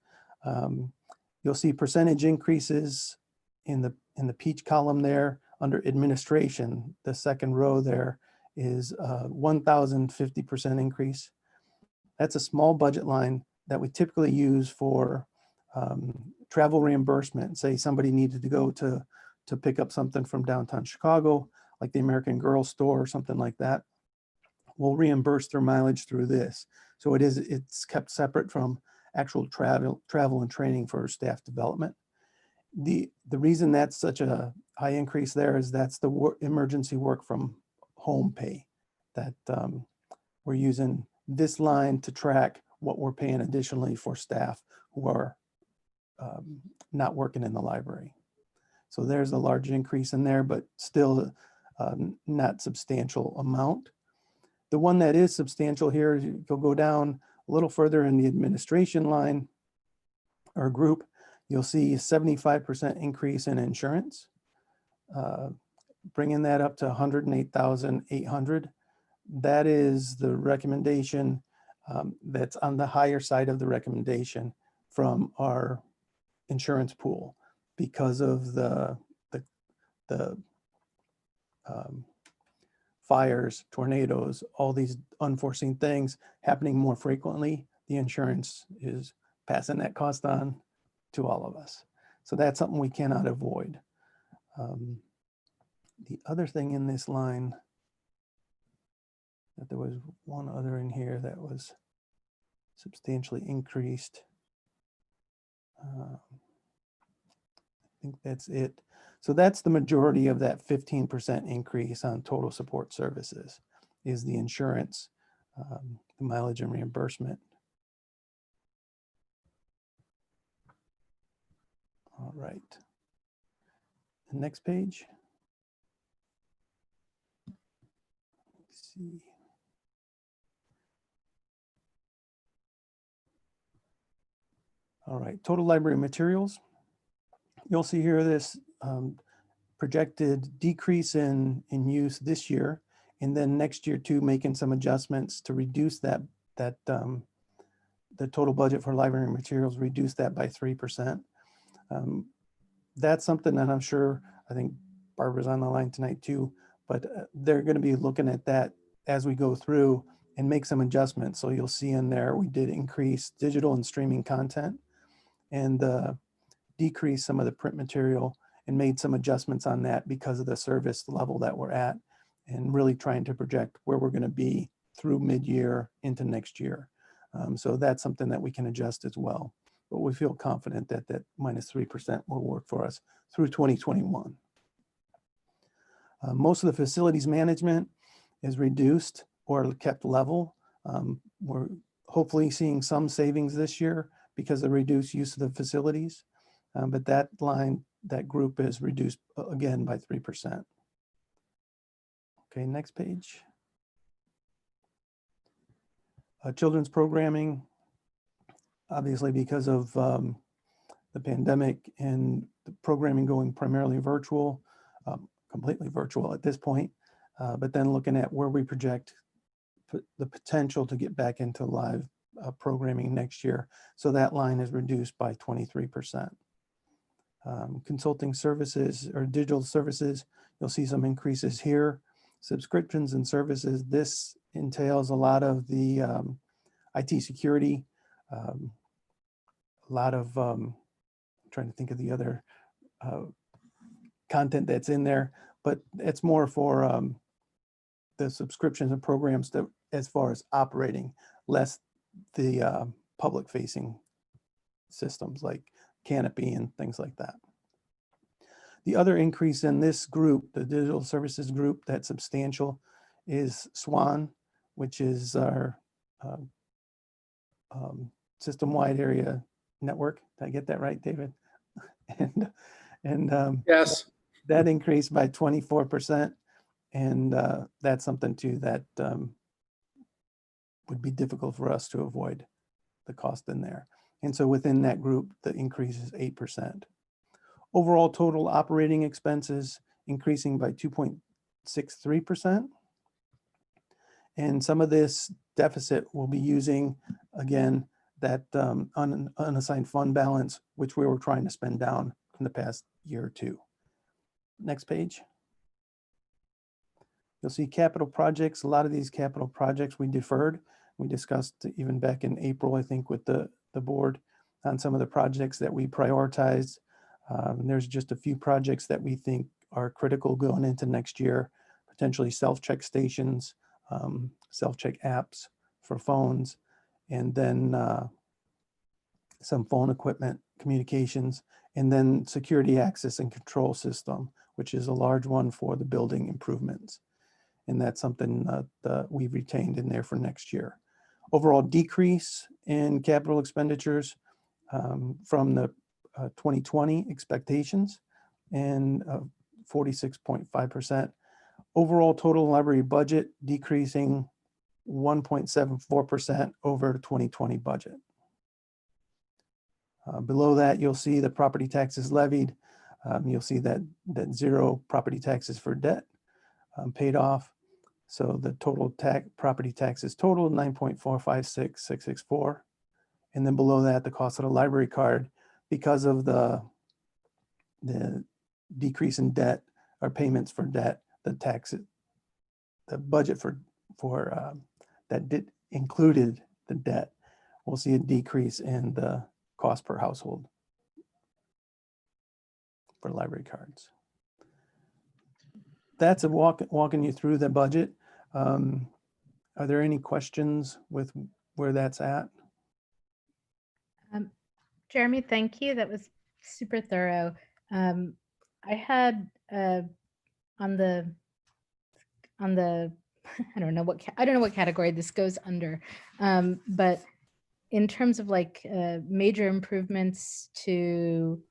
You'll see percentage increases in the peach column there under administration. The second row there is 1,050% increase. That's a small budget line that we typically use for travel reimbursement. Say somebody needed to go to pick up something from downtown Chicago, like the American Girl store or something like that. We'll reimburse their mileage through this. So it's kept separate from actual travel and training for staff development. The reason that's such a high increase there is that's the emergency work from home pay that we're using this line to track what we're paying additionally for staff who are not working in the library. So there's a large increase in there, but still not substantial amount. The one that is substantial here, you'll go down a little further in the administration line or group, you'll see 75% increase in insurance, bringing that up to 108,800. That is the recommendation that's on the higher side of the recommendation from our insurance pool because of the fires, tornadoes, all these unforeseen things happening more frequently. The insurance is passing that cost on to all of us. So that's something we cannot avoid. The other thing in this line, that there was one other in here that was substantially increased. I think that's it. So that's the majority of that 15% increase on total support services is the insurance, the mileage and reimbursement. All right. The next page. Let's see. All right, total library materials. You'll see here this projected decrease in use this year, and then next year too, making some adjustments to reduce that the total budget for library materials, reduce that by 3%. That's something that I'm sure, I think Barbara's on the line tonight too, but they're going to be looking at that as we go through and make some adjustments. So you'll see in there, we did increase digital and streaming content and decrease some of the print material and made some adjustments on that because of the service level that we're at and really trying to project where we're going to be through mid-year into next year. So that's something that we can adjust as well. But we feel confident that that minus 3% will work for us through 2021. Most of the facilities management is reduced or kept level. We're hopefully seeing some savings this year because of reduced use of the facilities. But that line, that group is reduced again by 3%. Okay, next page. Children's programming, obviously because of the pandemic and the programming going primarily virtual, completely virtual at this point, but then looking at where we project the potential to get back into live programming next year. So that line is reduced by 23%. Consulting services or digital services, you'll see some increases here. Subscriptions and services, this entails a lot of the IT security, a lot of, I'm trying to think of the other content that's in there, but it's more for the subscriptions and programs that as far as operating, less the public facing systems like Canopy and things like that. The other increase in this group, the digital services group, that's substantial is SWAN, which is our system-wide area network. Did I get that right, David? and Yes. That increased by 24%. And that's something too that would be difficult for us to avoid the cost in there. And so within that group, the increase is 8%. Overall total operating expenses increasing by 2.63%. And some of this deficit will be using, again, that unassigned fund balance, which we were trying to spend down in the past year or two. Next page. You'll see capital projects. A lot of these capital projects we deferred. We discussed even back in April, I think, with the board on some of the projects that we prioritized. And there's just a few projects that we think are critical going into next year, potentially self-check stations, self-check apps for phones, and then some phone equipment, communications, and then security access and control system, which is a large one for the building improvements. And that's something that we've retained in there for next year. Overall decrease in capital expenditures from the 2020 expectations, and 46.5%. Overall total library budget decreasing 1.74% over the 2020 budget. Below that, you'll see the property taxes levied. You'll see that zero property taxes for debt paid off. So the total property taxes total 9.456664. And then below that, the cost of the library card, because of the decrease in debt or payments for debt, the budget for that included the debt, we'll see a decrease in the cost per household for library cards. That's walking you through the budget. Are there any questions with where that's at? Jeremy, thank you. That was super thorough. I had on the I don't know what category this goes under, but in terms of like major improvements to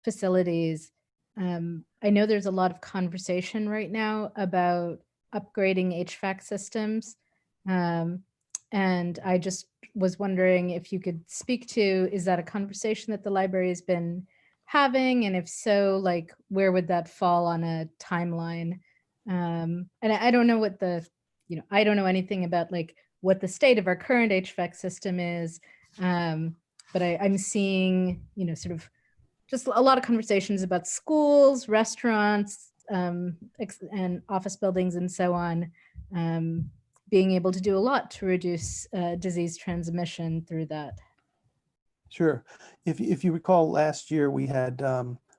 facilities, I know there's a lot of conversation right now about upgrading HVAC systems. And I just was wondering if you could speak to, is that a conversation that the library has been having? And if so, like, where would that fall on a timeline? And I don't know what I don't know anything about like what the state of our current HVAC system is. But I'm seeing, sort of just a lot of conversations about schools, restaurants, and office buildings and so on, being able to do a lot to reduce disease transmission through that. Sure. If you recall, last year we had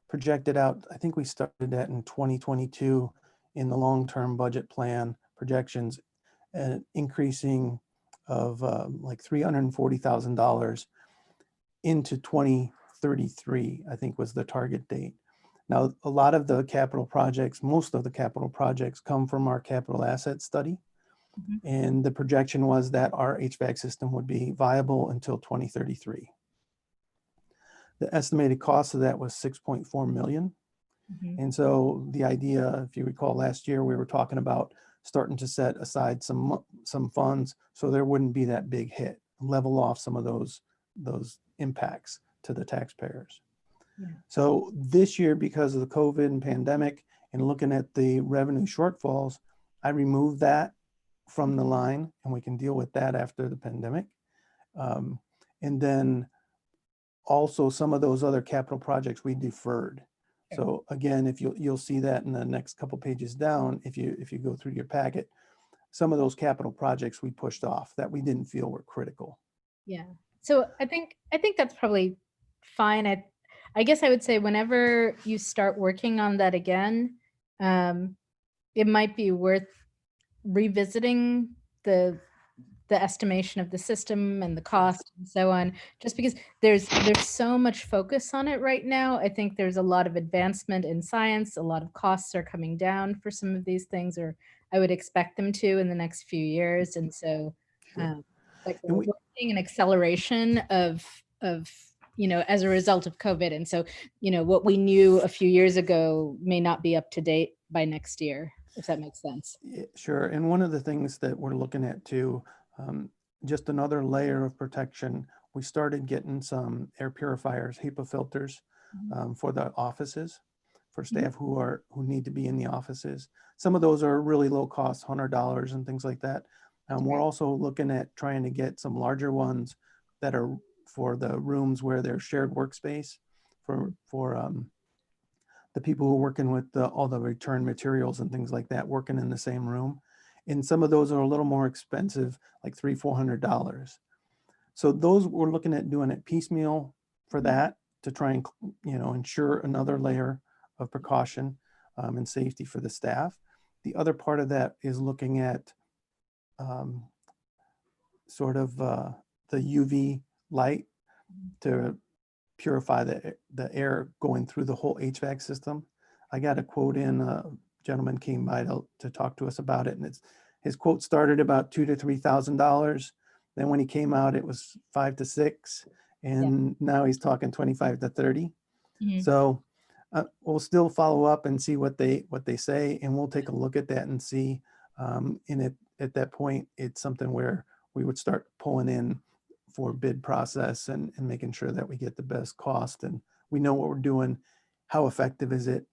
projected out, I think we started that in 2022 in the long-term budget plan projections, an increasing of like $340,000 into 2033, I think was the target date. Now, a lot of the capital projects, most of the capital projects come from our capital asset study. Mm-hmm. And the projection was that our HVAC system would be viable until 2033. The estimated cost of that was $6.4 million. Mm-hmm. And so the idea, if you recall last year, we were talking about starting to set aside some funds so there wouldn't be that big hit, level off some of those impacts to the taxpayers. Yeah. So this year, because of the COVID and pandemic and looking at the revenue shortfalls, I removed that from the line, and we can deal with that after the pandemic. And then also some of those other capital projects we deferred. Okay. So again, if you'll see that in the next couple pages down, if you go through your packet, some of those capital projects we pushed off that we didn't feel were critical. Yeah. So I think that's probably fine. I guess I would say whenever you start working on that again, it might be worth revisiting the estimation of the system and the cost and so on, just because there's so much focus on it right now. I think there's a lot of advancement in science. A lot of costs are coming down for some of these things, or I would expect them to in the next few years. And so like we're seeing an acceleration of as a result of COVID. And so, what we knew a few years ago may not be up to date by next year, if that makes sense. Yeah, sure. And one of the things that we're looking at too, just another layer of protection, we started getting some air purifiers, HEPA filters, for the offices, for staff who need to be in the offices. Some of those are really low cost, $100 and things like that. We're also looking at trying to get some larger ones that are for the rooms where there's shared workspace for the people who are working with all the return materials and things like that, working in the same room. And some of those are a little more expensive, like $300-400. So those we're looking at doing it piecemeal for that to try and ensure another layer of precaution and safety for the staff. The other part of that is looking at sort of the UV light to purify the air going through the whole HVAC system. I got a quote in, a gentleman came by to talk to us about it, and his quote started about $2,000 to $3,000. Then when he came out, it was $5,000 to $6,000, and now he's talking $25,000 to $30,000. Mhm. So we'll still follow up and see what they say, and we'll take a look at that and see. At that point, it's something where we would start pulling in for bid process and making sure that we get the best cost and we know what we're doing, how effective is it,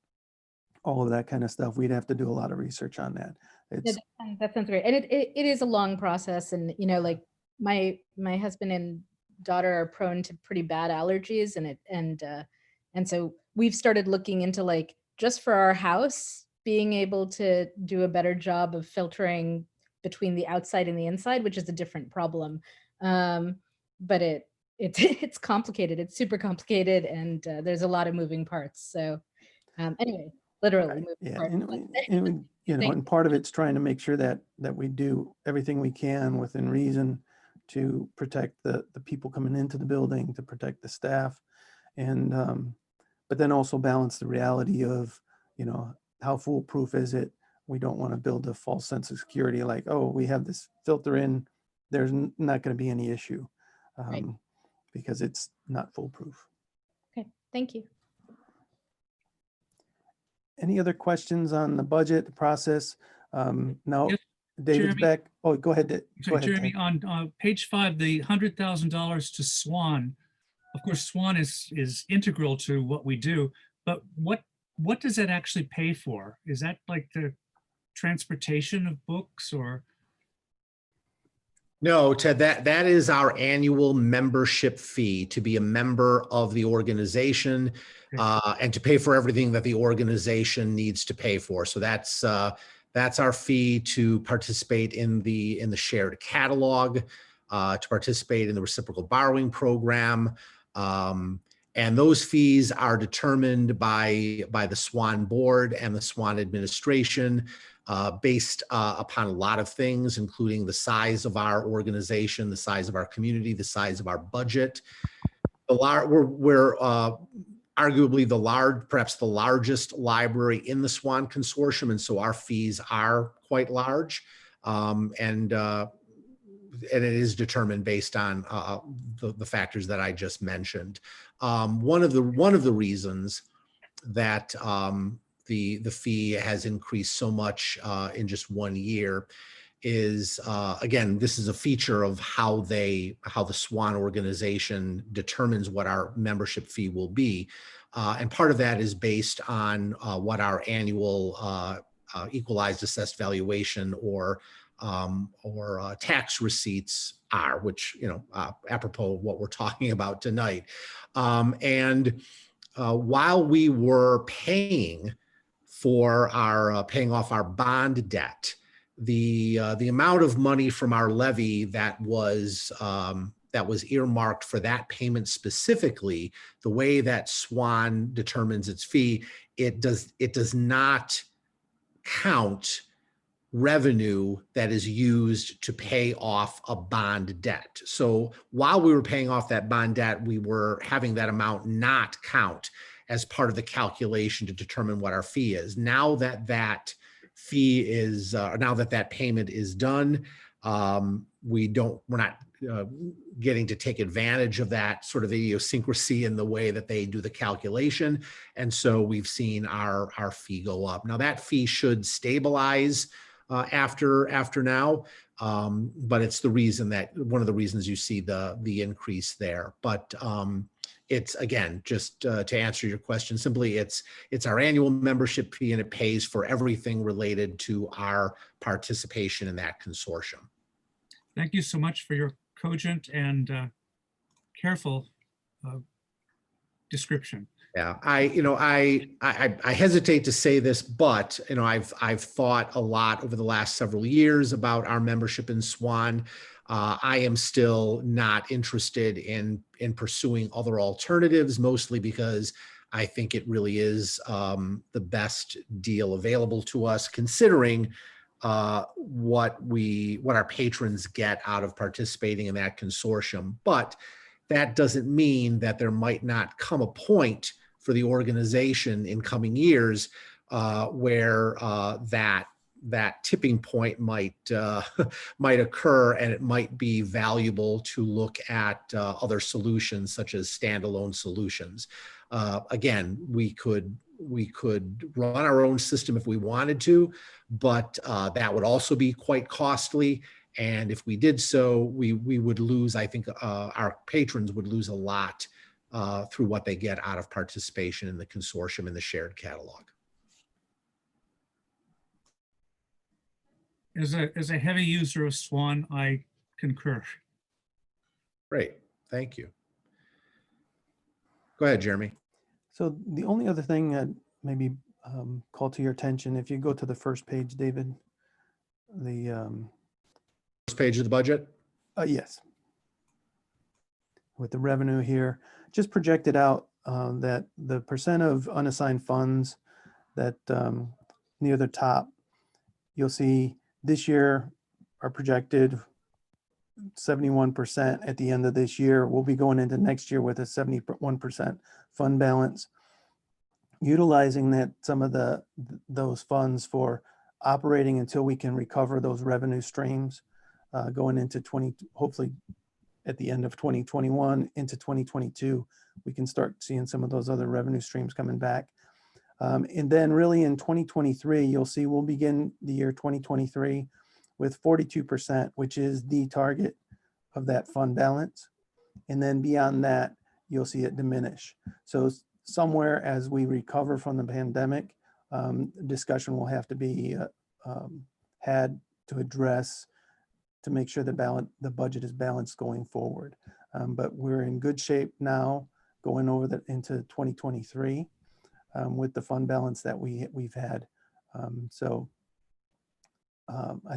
all of that kind of stuff. We'd have to do a lot of research on that. Yeah, that sounds great. And it is a long process. And, you know, like my husband and daughter are prone to pretty bad allergies, and so we've started looking into, like, just for our house, being able to do a better job of filtering between the outside and the inside, which is a different problem. But it's complicated. It's super complicated, and there's a lot of moving parts. So anyway, literally moving Yeah, parts. and you know, and part of it's trying to make sure that we do everything we can within reason to protect the people coming into the building, to protect the staff, and but then also balance the reality of, you know, how foolproof is it? We don't want to build a false sense of security, like, oh, we have this filter in, there's not going to be any issue, Right. because it's not foolproof. Okay, thank you. Any other questions on the budget, the process? No, Yes, David's Jeremy. back. Oh, go ahead. So Go ahead, Jeremy, Ted. on page 5, the $100,000 to Swan, of course, Swan is integral to what we do, but what does that actually pay for? Is that like the transportation of books, or? No, Ted, that is our annual membership fee to be a member of the organization, and to pay for everything that the organization needs to pay for. So that's our fee to participate in the shared catalog, to participate in the reciprocal borrowing program. And those fees are determined by the SWAN board and the SWAN administration, based upon a lot of things, including the size of our organization, the size of our community, the size of our budget. We're arguably perhaps the largest library in the SWAN consortium, and so our fees are quite large, and it is determined based on the factors that I just mentioned. One of the reasons that the fee has increased so much in just 1 year is, again, this is a feature of how the SWAN organization determines what our membership fee will be. And part of that is based on what our annual equalized assessed valuation or tax receipts are, which, you know, apropos of what we're talking about tonight. And while we were paying off our bond debt, the amount of money from our levy that was earmarked for that payment specifically, the way that SWAN determines its fee, it does not count revenue that is used to pay off a bond debt. So while we were paying off that bond debt, we were having that amount not count as part of the calculation to determine what our fee is. Now that that fee is, now that that payment is done, we're not getting to take advantage of that sort of idiosyncrasy in the way that they do the calculation. And so we've seen our fee go up. Now that fee should stabilize after now, but it's one of the reasons you see the increase there. But it's, again, just to answer your question simply, it's our annual membership fee, and it pays for everything related to our participation in that consortium. Thank you so much for your cogent and careful description. Yeah, I hesitate to say this, but, you know, I've thought a lot over the last several years about our membership in SWAN. I am still not interested in pursuing other alternatives, mostly because I think it really is the best deal available to us, considering what our patrons get out of participating in that consortium. But that doesn't mean that there might not come a point for the organization in coming years where that tipping point might might occur, and it might be valuable to look at other solutions such as standalone solutions. Again, we could run our own system if we wanted to, but that would also be quite costly. And if we did so, we would lose, I think our patrons would lose a lot through what they get out of participation in the consortium and the shared catalog. As a heavy user of Swan, I concur. Great, thank you. Go ahead, Jeremy. So the only other thing that maybe call to your attention, if you go to the first page, David, the First page of the budget? yes. With the revenue here, just projected out that the percent of unassigned funds that near the top, you'll see this year are projected 71% at the end of this year. We'll be going into next year with a 71% fund balance, utilizing that some of those funds for operating until we can recover those revenue streams going into hopefully at the end of 2021 into 2022, we can start seeing some of those other revenue streams coming back. And then really in 2023, you'll see we'll begin the year 2023 with 42%, which is the target of that fund balance. And then beyond that, you'll see it diminish. So somewhere as we recover from the pandemic, discussion will have to be had to address to make sure the budget is balanced going forward. But we're in good shape now going over into 2023 with the fund balance that we've had. I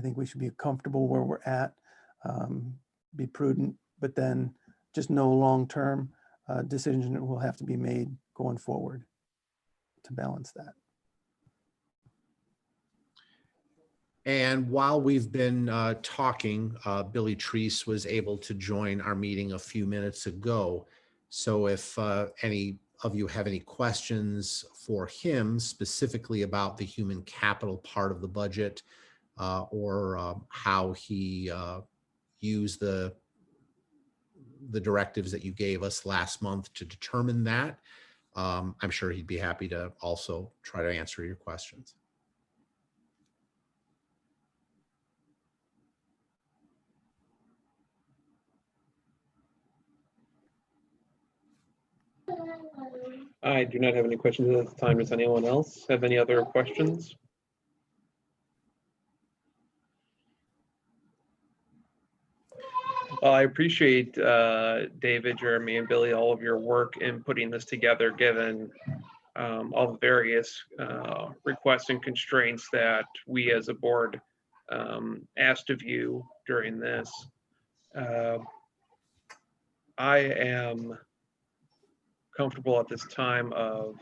think we should be comfortable where we're at, be prudent, but then just no long-term decision that will have to be made going forward to balance that. And while we've been talking, Billy Treese was able to join our meeting a few minutes ago. So if any of you have any questions for him specifically about the human capital part of the budget or how he used the directives that you gave us last month to determine that, I'm sure he'd be happy to also try to answer your questions. I do not have any questions at this time. Does anyone else have any other questions? Well, I appreciate David, Jeremy, and Billy, all of your work in putting this together, given all the various requests and constraints that we as a board asked of you during this. I am comfortable at this time of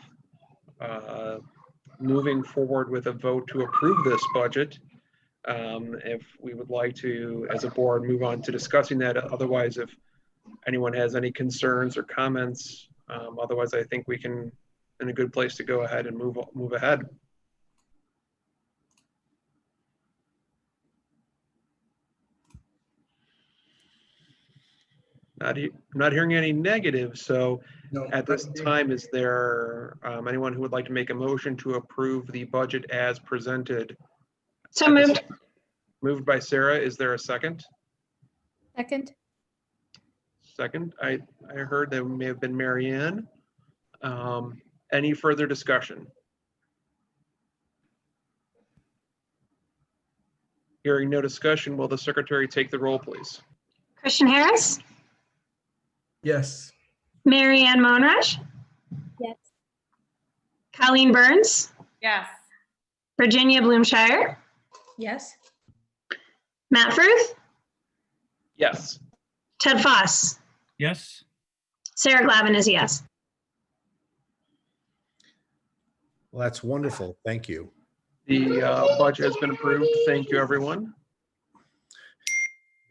moving forward with a vote to approve this budget. If we would like to, as a board, move on to discussing that. Otherwise, if anyone has any concerns or comments, otherwise I think we can, in a good place to go ahead and move ahead. Not hearing any negatives. So no, at this time, is there anyone who would like to make a motion to approve the budget as presented? So moved. Moved by Sarah. Is there a second? Second. Second. I heard that may have been Mary Ann. Any further discussion? Hearing no discussion, will the secretary take the roll, please? Christian Harris. Yes. Mary Ann Monraj. Yes. Colleen Burns. Yes. Virginia Bloomshire. Yes. Matt Fruth. Yes. Ted Foss. Yes. Sarah Glavin is yes. Well, that's wonderful. Thank you. The budget has been approved. Thank you, everyone.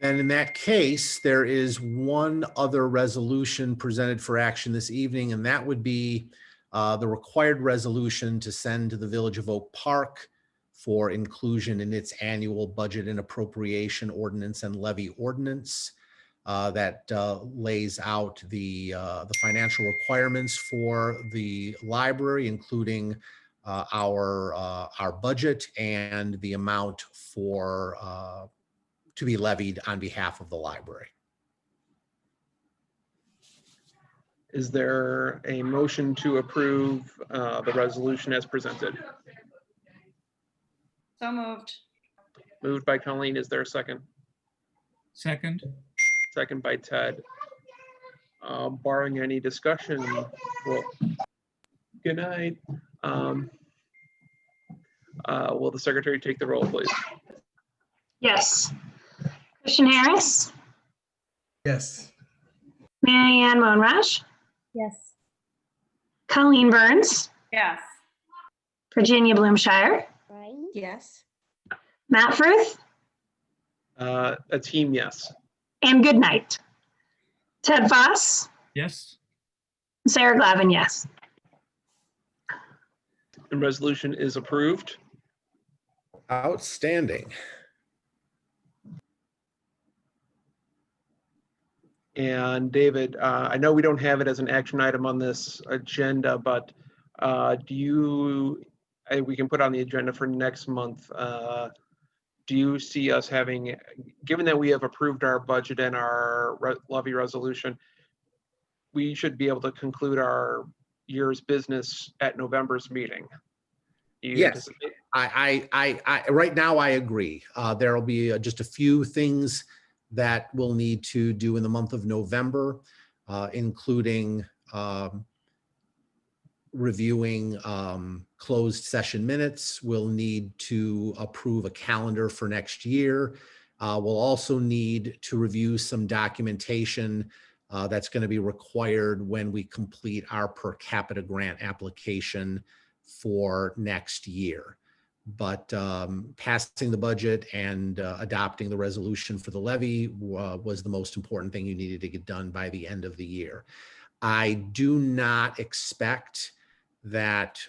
And in that case, there is one other resolution presented for action this evening, and that would be the required resolution to send to the Village of Oak Park for inclusion in its annual budget and appropriation ordinance and levy ordinance that lays out the financial requirements for the library, including our budget and the amount for to be levied on behalf of the library. Is there a motion to approve the resolution as presented? So moved. Moved by Colleen. Is there a second? Second. Second by Ted. Barring any discussion, well, good night. Will the secretary take the roll, please? Yes. Christian Harris, Yes. Mary Ann Monrash, Yes. Colleen Burns, Yes. Virginia Bloomshire, Yes. Matt Frith, A team, yes. and good night. Ted Foss, Yes. Sarah Glavin, yes. The resolution is approved. Outstanding. And David, I know we don't have it as an action item on this agenda, but we can put on the agenda for next month. Do you see us having, given that we have approved our budget and our levy resolution, we should be able to conclude our year's business at November's meeting? Do you Yes. anticipate? I right now I agree. There will be just a few things that we'll need to do in the month of November, including reviewing closed session minutes. We'll need to approve a calendar for next year. We'll also need to review some documentation that's going to be required when we complete our per capita grant application for next year. But passing the budget and adopting the resolution for the levy was the most important thing you needed to get done by the end of the year. I do not expect that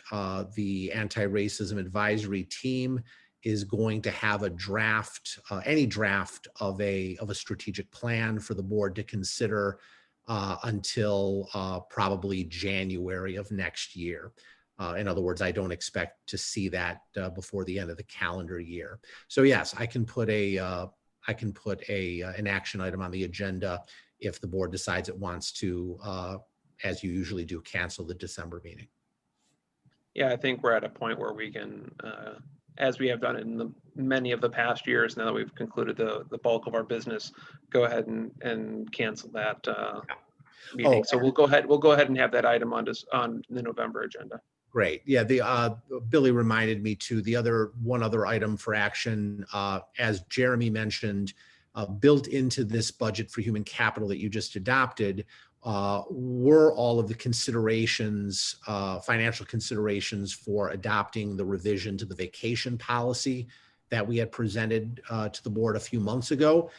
the anti-racism advisory team is going to have a draft, any draft of a strategic plan for the board to consider until probably January of next year. In other words, I don't expect to see that before the end of the calendar year. So yes, I can put an action item on the agenda if the board decides it wants to, as you usually do, cancel the December meeting. Yeah, I think we're at a point where we can, as we have done in many of the past years, now that we've concluded the bulk of our business, go ahead and cancel that meeting. So we'll go ahead and have that item on the November agenda. Great. Yeah, Billy reminded me too, one other item for action, as Jeremy mentioned, built into this budget for human capital that you just adopted, were all of the considerations, financial considerations for adopting the revision to the vacation policy that we had presented to the board a few months ago.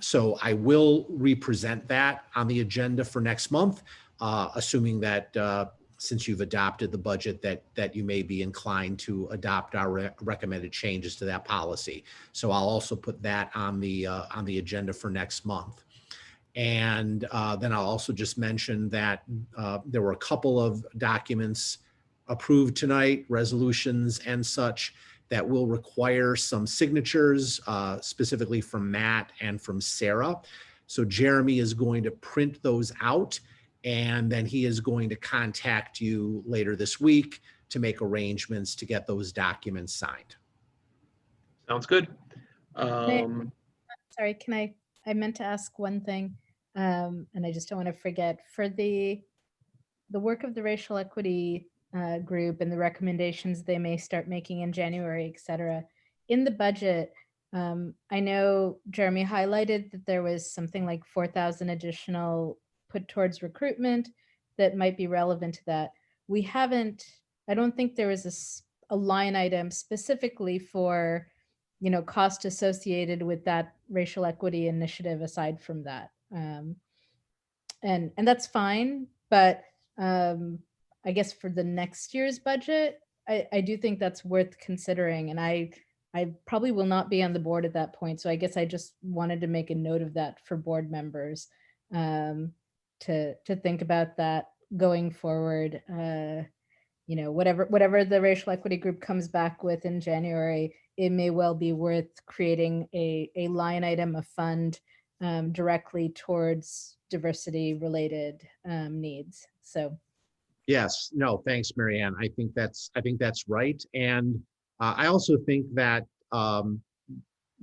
So I will represent that on the agenda for next month, assuming that since you've adopted the budget that you may be inclined to adopt our recommended changes to that policy. So I'll also put that on the agenda for next month. And then I'll also just mention that there were a couple of documents approved tonight, resolutions and such, that will require some signatures, specifically from Matt and from Sarah. So Jeremy is going to print those out, and then he is going to contact you later this week to make arrangements to get those documents signed. Sounds good. Sorry, I meant to ask one thing, and I just don't want to forget. For the work of the racial equity group and the recommendations they may start making in January, et cetera, in the budget, I know Jeremy highlighted that there was something like 4,000 additional put towards recruitment that might be relevant to that. I don't think there was a line item specifically for cost associated with that racial equity initiative aside from that. And that's fine, but I guess for the next year's budget, I do think that's worth considering. And I probably will not be on the board at that point. So I guess I just wanted to make a note of that for board members, to think about that going forward. Whatever the racial equity group comes back with in January, it may well be worth creating a line item, a fund, directly towards diversity related needs. So Yes, no, thanks, Marianne. I think that's right. And I also think that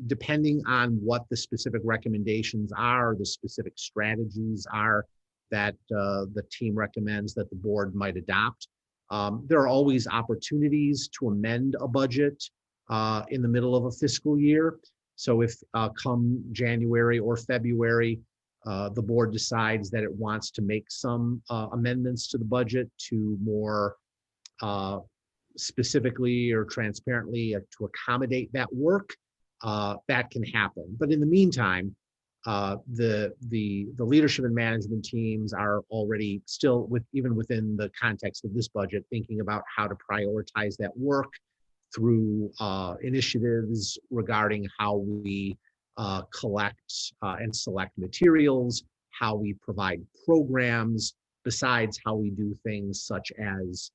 depending on what the specific recommendations are, the specific strategies are that the team recommends that the board might adopt, there are always opportunities to amend a budget in the middle of a fiscal year. So if come January or February, the board decides that it wants to make some amendments to the budget to more specifically or transparently to accommodate that work, that can happen. But in the meantime, the leadership and management teams are already still even within the context of this budget, thinking about how to prioritize that work through initiatives regarding how we collect and select materials, how we provide programs, besides how we do things such as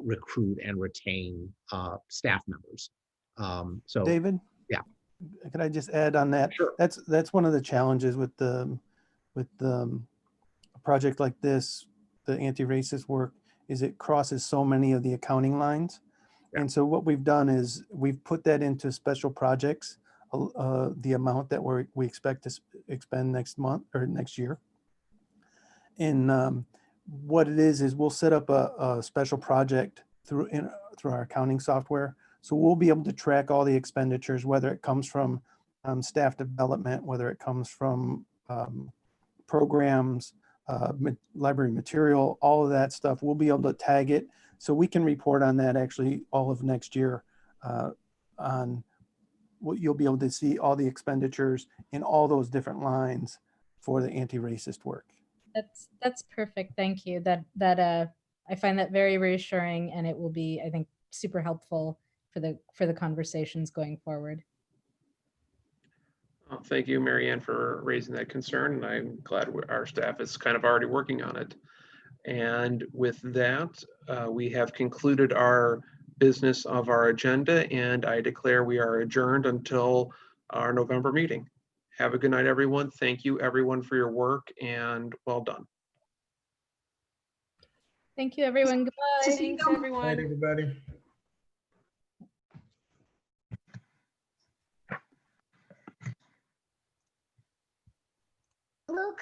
recruit and retain staff members. So David? Yeah. Could I just add on that? Sure. That's one of the challenges with a project like this, the anti-racist work, is it crosses so many of the accounting lines. Yeah. And so what we've done is we've put that into special projects, the amount that we expect to expend next month or next year. And what it is we'll set up a special project through our accounting software. So we'll be able to track all the expenditures, whether it comes from staff development, whether it comes from programs, library material, all of that stuff. We'll be able to tag it so we can report on that actually all of next year. On what you'll be able to see all the expenditures in all those different lines for the anti-racist work. That's perfect. Thank you. That I find that very reassuring, and it will be, I think, super helpful for the conversations going forward. Thank you, Marianne, for raising that concern, and I'm glad our staff is kind of already working on it. And with that, we have concluded our business of our agenda, and I declare we are adjourned until our November meeting. Have a good night, everyone. Thank you, everyone, for your work, and well done. Thank you, everyone. Goodbye. Thanks, everyone. Night, everybody. Look.